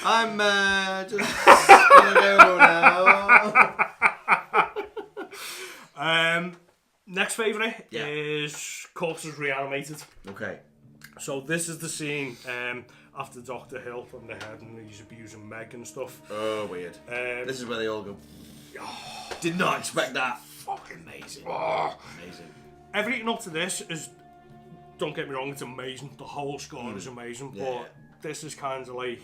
I'm just gonna go now. Next favourite is Corpses Reanimated. Okay. So this is the scene after Dr. Hill from the head and he's abusing Meg and stuff. Oh, weird. This is where they all go. Did not expect that. Fucking amazing. Amazing. Everything up to this is, don't get me wrong, it's amazing. The whole score is amazing, but this is kind of like,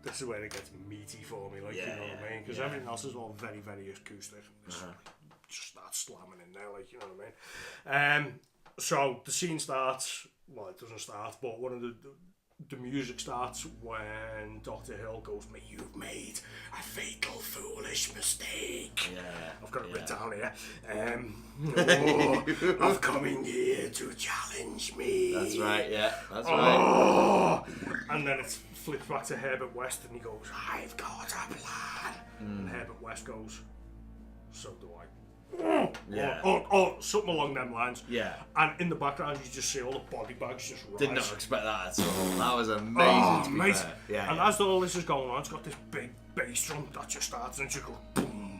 this is where it gets meaty for me, like, you know what I mean? Because everything else is all very, very acoustic. Just start slamming in there, like, you know what I mean? So the scene starts, well, it doesn't start, but one of the music starts when Dr. Hill goes, "You've made a fatal, foolish mistake." Yeah, I've got it written down here. I've come in here to challenge me. That's right, that's right. And then it flips back to Herbert West and he goes, "I've got a plan." And Herbert West goes, "So do I." Or something along them lines. Yeah. And in the background, you just see all the body bags just rise. Did not expect that at all. That was amazing. To be fair. Yeah. And as all this is going on, it's got this big bass drum that just starts and it just goes boom,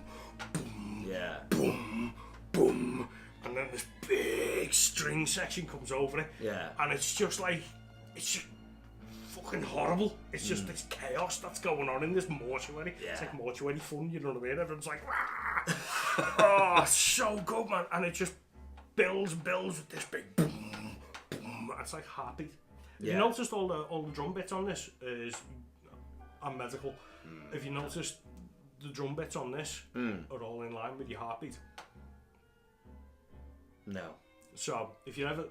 boom, boom, boom, and then this big string section comes over it. Yeah. And it's just like, it's just fucking horrible. It's just this chaos that's going on in this mortuary. It's like mortuary fun, you know what I mean? Everyone's like, oh, it's so good, man. And it just builds with this big boom, boom. It's like heartbeat. If you noticed all the drum bits on this is, I'm medical. If you noticed, the drum bits on this are all in line with your heartbeat. No. So if you ever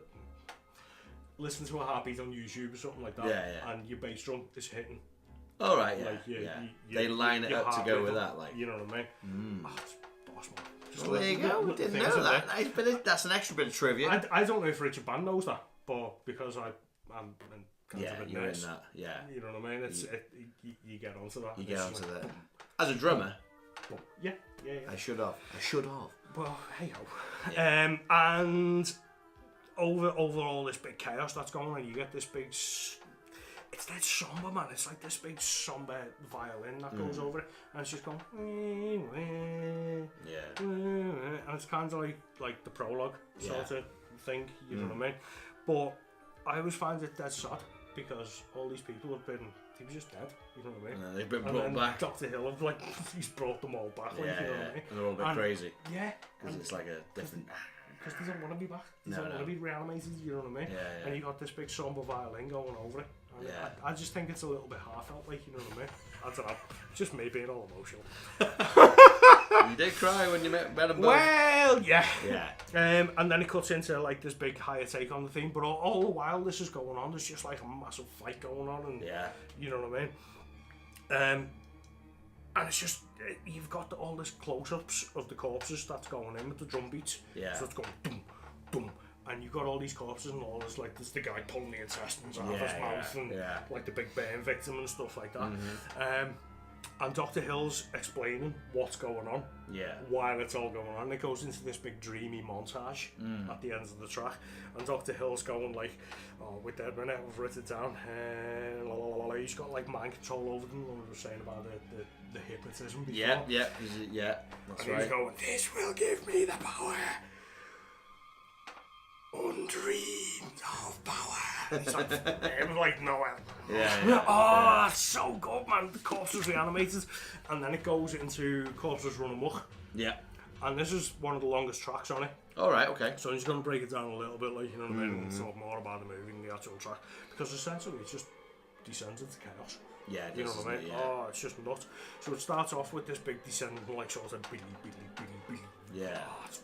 listen to a heartbeat on YouTube or something like that, and your bass drum is hitting. All right, they line it up to go with that, like, you know what I mean? Oh, it's boss, man. Just there you go. We didn't know that. That's an extra bit of trivia. I don't know if Richard Band knows that, but because I'm kind of a you're nurse, in that. Yeah, you know what I mean. You get onto that. You get onto that. As a drummer. But, yeah. I should have. Well, hey ho. And over all this big chaos that's going on, you get this big. It's that somber, man. It's like this big somber violin that goes over it, and it's just going. And it's kind of like the prologue sort of thing, you know what I mean? But I always find it dead sad because all these people have been. He was just dead, you know what I mean? They've been brought back. Dr. Hill, he's brought them all back, like, you know what I mean? And they're all a bit crazy. Yeah. Because it's like a different. Because they don't want to be back. They don't want to be reanimated, you know what I mean? Yeah. And you got this big somber violin going over it. And I just think it's a little bit heartfelt, like, you know what I mean? I don't know. Just me being all emotional. You did cry when you met them both. Well, yeah. And then it cuts into like this big higher take on the theme, but all the while this is going on, there's just like a massive fight going on, and you know what I mean. And it's just you've got all this close-ups of the corpses that's going in with the drum beats. Yeah. So it's going boom, boom, and you've got all these corpses and all this, like, there's the guy pulling the intestines out of his mouth and like the big burn victim and stuff like that. And Dr. Hill's explaining what's going on, while it's all going on. It goes into this big dreamy montage at the end of the track, and Dr. Hill's going like, "Oh, wait there a minute, I've written it down." He's got like mind control over them. What we were saying about the hypnotism before. That's and right. He's going, "This will give me the power, undreamed of power." It's like Noel. Oh, it's so good, man. The corpse is reanimated, and then it goes into Corpses Run Amok. And this is one of the longest tracks on it. All right, okay. So I'm just going to break it down a little bit, like, you know what I mean, and talk more about the movie and the actual track, because essentially it just descends into chaos. Yeah, it you know does, what I mean? Oh, it's just nuts. So it starts off with this big descending, like, sort of billy. Yeah. Oh, it's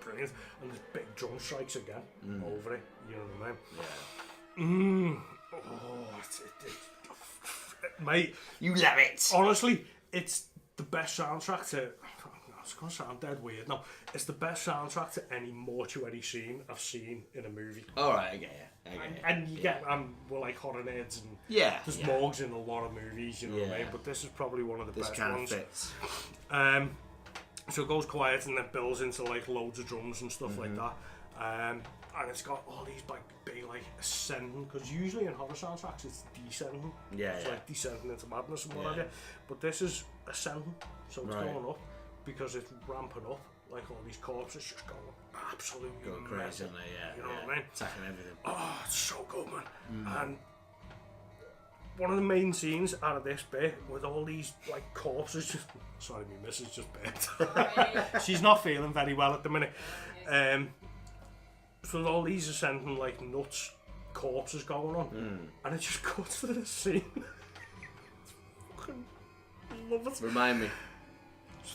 brilliant. And there's big drum strikes again over it. You know what I mean? Mate, you love it. Honestly, it's the best soundtrack to. It's gonna sound dead weird. No, it's the best soundtrack to any mortuary scene I've seen in a movie. All right, I get you. And you get, we're like horror nerds, and there's morgues in a lot of movies, you know what I mean? But this is probably one of the best ones. Fits. So it goes quiet and then builds into like loads of drums and stuff like that. And it's got all these like big like ascending, because usually in horror soundtracks it's descending. It's like descending into madness and what have you. But this is ascending, so it's going up because it's ramping up. Like all these corpses just going absolutely crazy, you know what I mean? Attacking everything. Oh, it's so good, man. And one of the main scenes out of this bit with all these like corpses just, sorry, my missus just burped. She's not feeling very well at the minute. So all these ascending like nuts corpses going on, and it just cuts to the scene. Fucking love it. Remind me.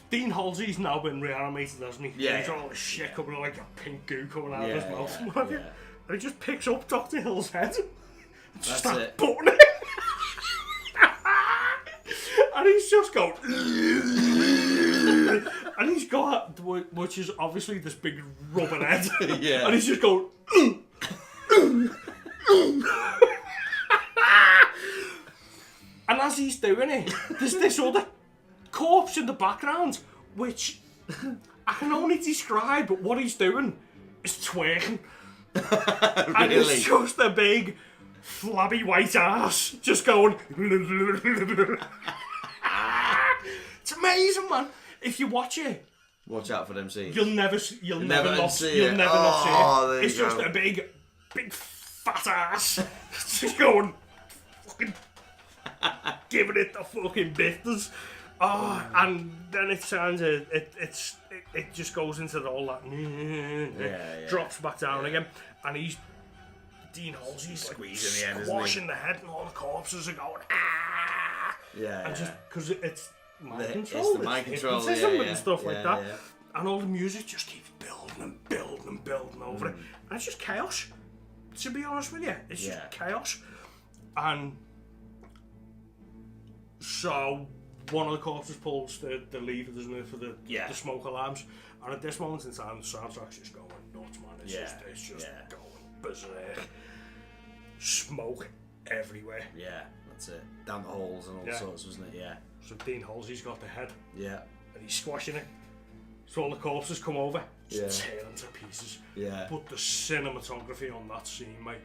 Dean Halsey's now been reanimated, hasn't he? Yeah. He's got all this shit coming out, like a pink goo coming out of his mouth. Yeah. And he just picks up Dr. Hill's head and just starts it. putting it. And he's just going. And he's got, which is obviously this big rubber head. And he's just going. And as he's doing it, there's this other corpse in the background, which I can only describe, but what he's doing is twerking. And it's just a big flabby white ass just going. It's amazing, man. If you watch it, watch out for them scenes. You'll never not see it. It's just a big fat ass just going fucking giving it the fucking bitters. And then it sounds it just goes into all that drops back down again, and he's Dean Halsey's squeezing the end, squashing the head, and all the corpses are going and just because it's mind control, it's the mind control, hypnotism and stuff like that, and all the music just keeps building over it, and it's just chaos. To be honest with you, it's just chaos. And so one of the corpses pulls the lever, doesn't it, for the smoke alarms, and at this moment in time the soundtrack's just going nuts, man. It's just going berserk. Smoke everywhere. Yeah, that's it. Down the holes and all sorts, wasn't it? Yeah. So Dean Halsey's got the head. Yeah. And he's squashing it. So all the corpses come over, just tear into pieces. Yeah. But the cinematography on that scene, mate,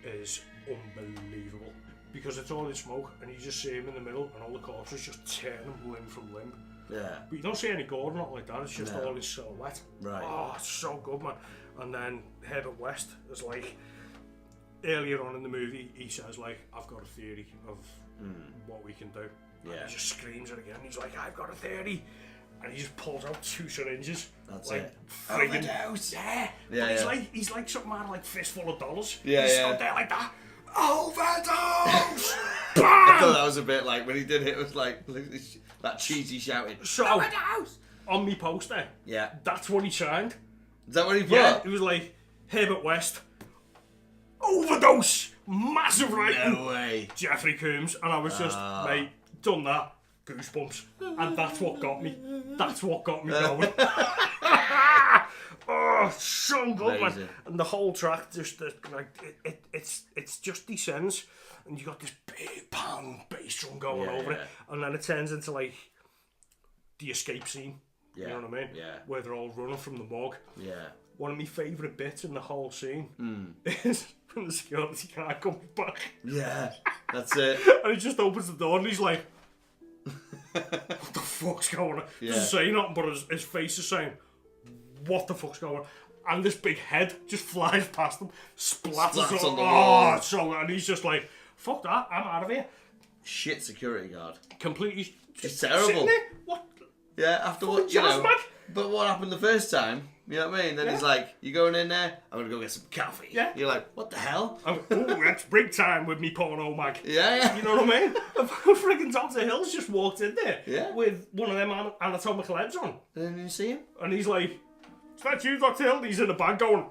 is unbelievable. Because it's all in smoke, and you just see him in the middle, and all the corpses just tearing him limb from limb. Yeah. But you don't see any gore or nothing like that, it's just all in silhouette. Right. Oh, it's so good, man. And then Herbert West is like, earlier on in the movie, he says, like, I've got a theory of what we can do. And he just screams it again. He's like, I've got a theory. And he just pulls out 2 syringes. That's like, it. Overdose. He's like something out of like fistful of dollars. Yeah, he's stood there like that. Overdose! I thought that was a bit like, when he did it, it was like that cheesy shouting. So, overdose! On me poster, that's what he signed. Is that what he put? Yeah, it was like, Herbert West, overdose! Massive writing. No way. Jeffrey Combs. And I was just, mate, done that. Goosebumps. And that's what got me. That's what got me going. Oh, so good, Amazing. man. And the whole track just like it's just descends, and you got this big pound bass drum going over it, and then it turns into like the escape scene. You know what I mean? Yeah. Where they're all running from the morgue. Yeah. One of my favourite bits in the whole scene is when the security guard comes back. Yeah. That's it. And he just opens the door and he's like, what the fuck's going on? Doesn't say nothing, but his face is saying, what the fuck's going on? And this big head just flies past him, splatters on the wall. Oh, so, and he's just like, fuck that, I'm out of here. Shit security guard. Completely It's terrible. sitting there. What? Yeah, after what, you jazz know. mag. But what happened the first time? You know what I mean? Then he's like, you going in there? I'm going to go get some coffee. Yeah. You're like, what the hell? Oh, that's break time with me porno mag. Yeah. You know what I mean? Freaking Dr. Hill's just walked in there with one of them anatomical heads on. And then you see him? And he's like, is that you, Dr. Hill? And he's in the bag going,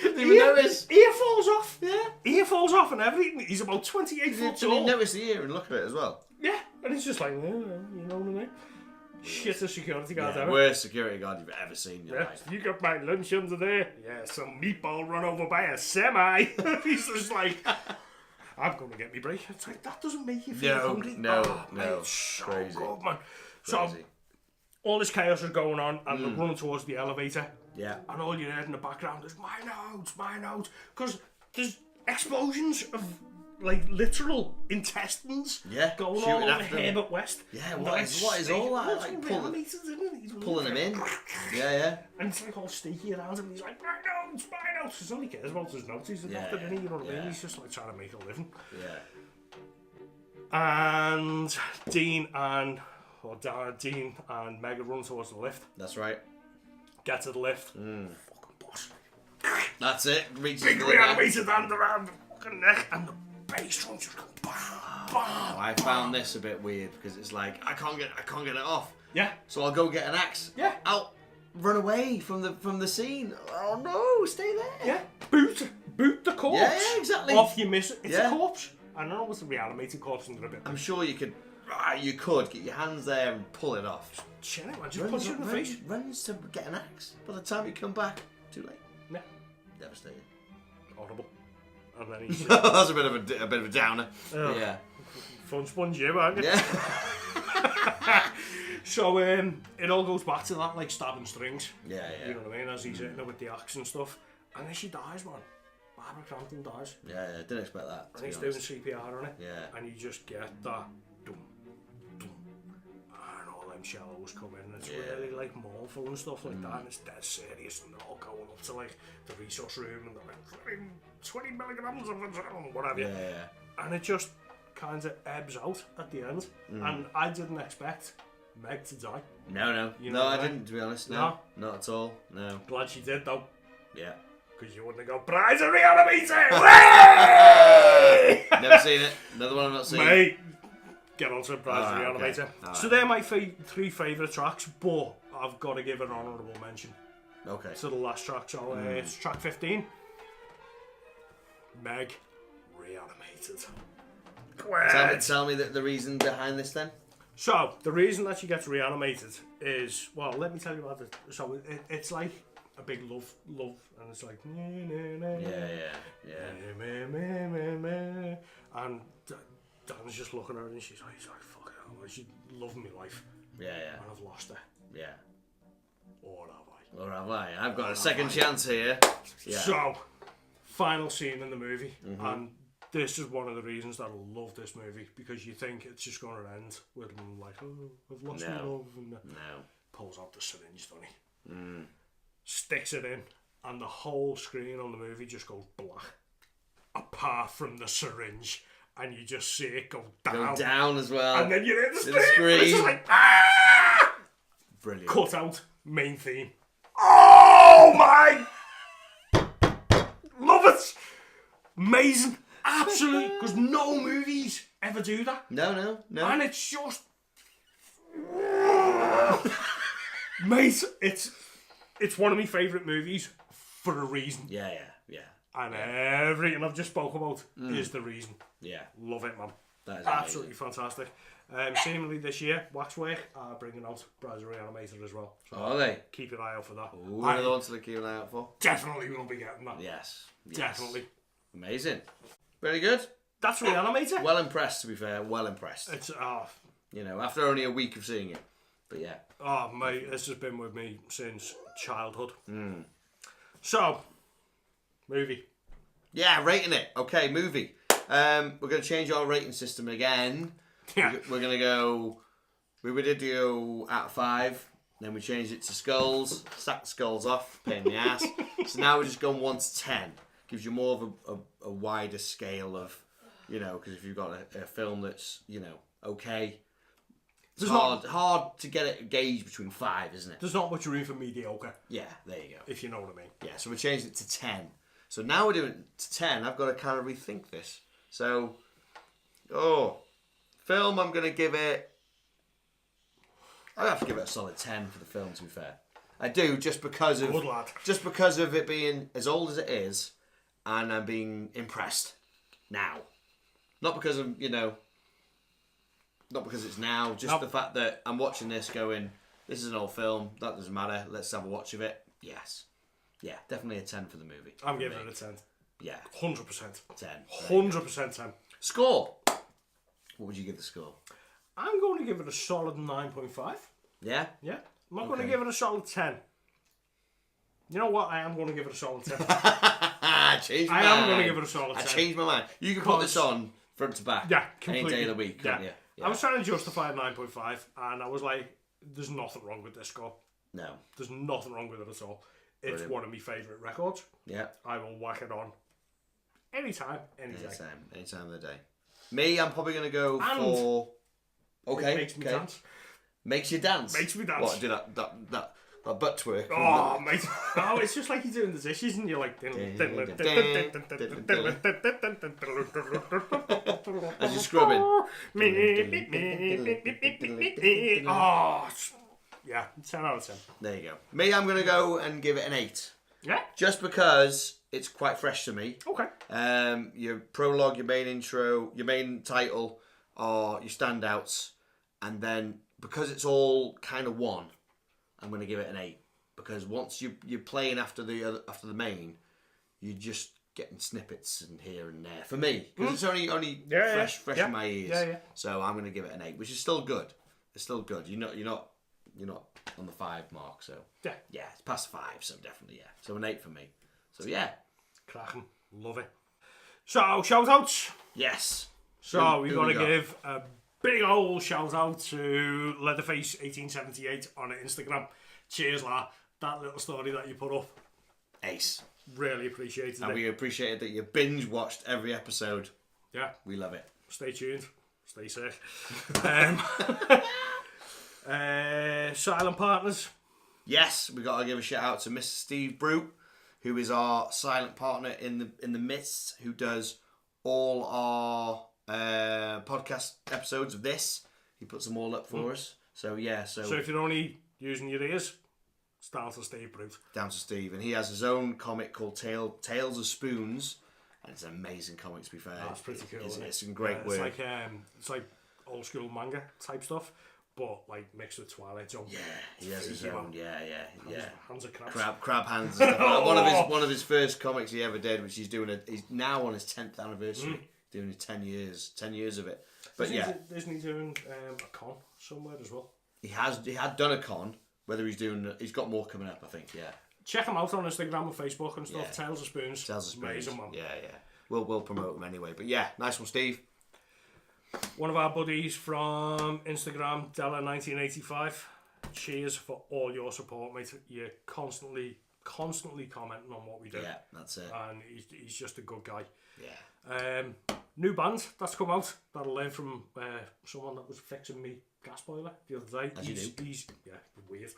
Didn't even notice. ear falls off. Yeah. Ear falls off and everything. He's about 28 foot Did you tall. notice the ear and look at it as well? Yeah. And he's just like, you know what I mean? Shit, a security guard ever. Worst security guard you've ever seen in your Yeah, life. you got my lunch under there? Yeah, some meatball run over by a semi. He's just like, I'm going to get me break. It's like, that doesn't make you feel hungry. No. Mate, it's so Crazy. good, man. Crazy. So, all this chaos is going on, and they're running towards the elevator. Yeah. And all you heard in the background is, my notes. Because there's explosions of, like, literal intestines going shooting all over after them. Herbert West. Yeah, And what they're is all that? Like pulling him in. Yeah. And it's like all sticky around him. And he's like, my notes. Because all he cares about his notes. He's an actor, isn't he? You know what I mean? He's just like trying to make a living. Yeah. And Dean and Meg are running towards the lift. That's right. Get to the lift. Fucking boss. That's it. Reaches Big the reanimated hand around the fucking neck, and the bass drum just goes bam, bam. I found this a bit weird because it's like I can't get it off. Yeah. So I'll go get an axe. Yeah. I'll run away from the scene. Oh no, stay there. Yeah. Boot the corpse. Yeah, exactly. Off you miss it. It's a corpse. I don't know what's a reanimated corpse under a bit. I'm sure you could get your hands there and pull it off. Chill it, man. Just punch you in the face. Runs to get an axe. By the time you come back, too late. Yeah. Devastating. Horrible. And then he's That's a bit of a downer. Oh. Yeah. Fun sponge here, aren't you? Yeah. So it all goes back to that like stabbing strings. Yeah. You know what I mean? As he's hitting her with the axe and stuff. And then she dies, man. Barbara Crampton dies. Yeah. Didn't expect that. And he's doing CPR on it. Yeah. And you just get that dum, dum, and all them shallows come in. And it's really like mournful and stuff like that. And it's dead serious. And they're all going up to like the resource room and they're like 20 milligrams of adrenaline, whatever. Yeah. And it just kind of ebbs out at the end. And I didn't expect Meg to die. No. You know No, what I I didn't, to be honest. No. Not at all. No. Glad she did though. Yeah. Because you wouldn't have got prize of Re-Animator! Never seen it. Another one I've not seen. Mate, get on to prize of Alright, Re-Animator. okay. So they're my three favourite tracks, but I've got to give an honourable mention Okay. to the last track. So it's track 15. Meg, Re-Animated. Tell me the reason behind this then. So, the reason that she gets reanimated is, well, let me tell you about it. So, it's like a big love, and it's like, Yeah. and Dan's just looking at her, and he's like, fuck it, she loved me life, Yeah. and I've lost her, Yeah. or have I? Or have I? I've got a second chance here. Yeah. So, final scene in the movie, and this is one of the reasons that I love this movie, because you think it's just going to end with them like, oh, I've lost my love, and pulls out the syringe, doesn't he? Sticks it in, and the whole screen on the movie just goes black, apart from the syringe, and you just see it go down. Go down as well. And then you hear the The scream, and it's just scream. like, ah! Brilliant. Cut out, main theme. Oh my! Love it! Amazing. Absolutely. Because no movies ever do that. No. And it's just... Mate, it's one of my favourite movies for a reason. Yeah. And everything I've just spoke about is the reason. Yeah. Love it, man. That is absolutely fantastic. Seemingly this year, Waxwork are bringing out Brazil Re-Animator as well. So are they? keep an eye out for that. One of the ones to keep an eye out for. Definitely will be getting that. Yes. Definitely. Amazing. Very good. That's Re-Animator. Well impressed, to be fair. Well impressed. It's You know, after only a week of seeing it. But yeah. oh mate, this has been with me since childhood. So, movie. Yeah, rating it. Okay, movie. We're going to change our rating system again. Yeah. We're going to go... We did go out of 5. Then we changed it to skulls. Sacked skulls off. Pain in the ass. So now we're just going 1 to 10. Gives you more of a wider scale of... You know, because if you've got a film that's, you know, okay... It's hard to get a gauge between 5, isn't it? There's not much room for mediocre. Yeah, there you go. If you know what I mean. Yeah, so we changed it to 10. So now we're doing it to 10. I've got to kind of rethink this. So, film, I'm going to give it... I have to give it a solid 10 for the film, to be fair. I do, just because of... Good lad. Just because of it being as old as it is, and I'm being impressed now. Not because of, you know... Not because it's now, just the fact that I'm watching this going, this is an old film, that doesn't matter, let's have a watch of it. Yes. Yeah, definitely a 10 for the movie. I'm giving it a 10. Yeah. 100%. 10. 100% 10. Score. What would you give the score? I'm going to give it a solid 9.5. Yeah? Yeah. I'm not going to give it a solid 10. You know what? I am going to give it a solid 10. I changed my mind. I am going to give it a solid 10. I changed my mind. You can put this on front to back. Yeah, completely. Any day of the week, can't you? Yeah. I was trying to justify a 9.5, and I was like, there's nothing wrong with this score. No. There's nothing wrong with it at all. It's Brilliant. one of my favourite records. Yeah. I will whack it on anytime, any day. Anytime of the day. Me, I'm probably going to go And for... Okay. It makes me dance. Makes you dance? Makes me dance. What, do that butt twerk? Oh, mate. Oh, it's just like you're doing the dishes and you're like... As you're scrubbing. Oh, yeah, 10 out of 10. There you go. Me, I'm going to go and give it an 8. Yeah? Just because it's quite fresh to me. Okay. Your prologue, your main intro, your main title are your standouts. And then, because it's all kind of one, I'm going to give it an 8. Because once you're playing after the main, you're just getting snippets and here and there. For me, because it's only fresh in my ears. Yeah. So I'm going to give it an 8, which is still good. It's still good. You're not on the 5 mark. So yeah, it's past 5. So definitely So an 8 for me. So yeah, cracking, love it. So shout outs. Yes. So we've got to give a big old shout out to Leatherface1878 on Instagram. Cheers, lad. That little story that you put up. Ace. Really appreciated it. And we appreciated that you binge watched every episode. Yeah. We love it. Stay tuned. Stay safe. Silent partners. Yes, we got to give a shout out to Mr. Steve Brute, who is our silent partner in the midst, who does all our podcast episodes of this. He puts them all up for us. So yeah, so if you're only using your ears, it's down to Steve Brute. Down to Steve, and he has his own comic called Tales of Spoons, and it's an amazing comic. To be fair, that's pretty cool. It's some great work. It's like old school manga type stuff, but like mixed with Twilight Zone. Yeah, he has his own. Yeah. Hands of crabs. Crab hands. One of his first comics he ever did, which he's now on his 10th anniversary, doing his 10 years of it. But isn't he doing a con somewhere as well? He had done a con. Whether he's got more coming up, I think. Yeah. Check him out on Instagram and Facebook and stuff. Yeah. Tales of Spoons. Amazing one. Yeah. We'll promote him anyway. But yeah, nice one, Steve. One of our buddies from Instagram, Della1985. Cheers for all your support, mate. You're constantly commenting on what we do. Yeah, that's it. And he's just a good guy. Yeah. New band that's come out that I learned from someone that was fixing me gas boiler the other day. He's weird.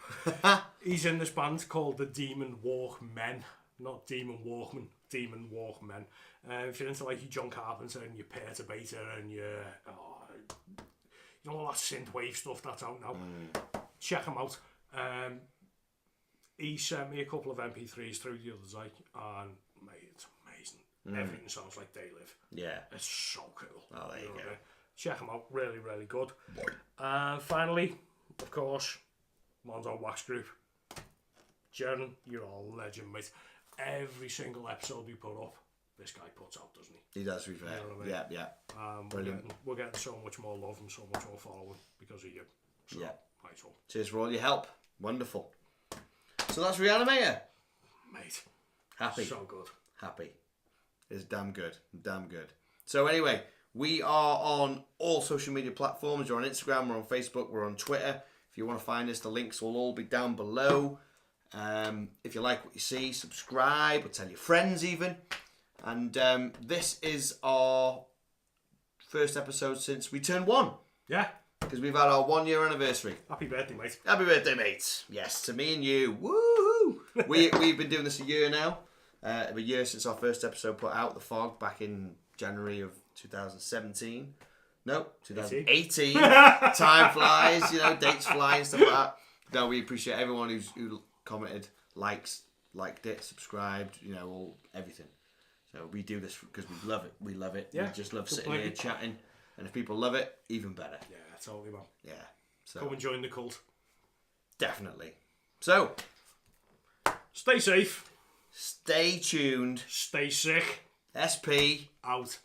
He's in this band called the Demon Walk Men, not Demon Walkman, Demon Walk Men. If you're into like your John Carpenter and your Perturbator and your all that synthwave stuff that's out now, check him out. He sent me a couple of MP3s through the other day, and mate, it's amazing. Everything sounds like they live. Yeah. It's so cool. Oh, there you go. Check them out. Really, really good. And finally, of course, Mondo Wax Group. Jern, you're a legend, mate. Every single episode we put up, this guy puts out, doesn't he? He does, to be fair. You know what I mean? Yeah. Brilliant. We're getting so much more love and so much more following because of you. So, nice one. Cheers for all your help. Wonderful. So that's Re-Animator. Mate. Happy. So good. Happy. It's damn good. Damn good. So anyway, we are on all social media platforms. We're on Instagram, we're on Facebook, we're on Twitter. If you want to find us, the links will all be down below. If you like what you see, subscribe or tell your friends even. And this is our first episode since we turned 1. Yeah. Because we've had our 1 year anniversary. Happy birthday, mate. Happy birthday, mate. Yes, to me and you. Woohoo! We've been doing this a year now. A year since our first episode put out, The Fog, back in January of 2017. No, 2018. Time flies, dates fly and stuff like that. No, we appreciate everyone who commented, liked it, subscribed, everything. So we do this because we love it. We love it. Yeah, we just love sitting here chatting. And if people love it, even better. Yeah, totally, man. Yeah. So come and join the cult. Definitely. So, stay safe. Stay tuned. Stay sick. SP out.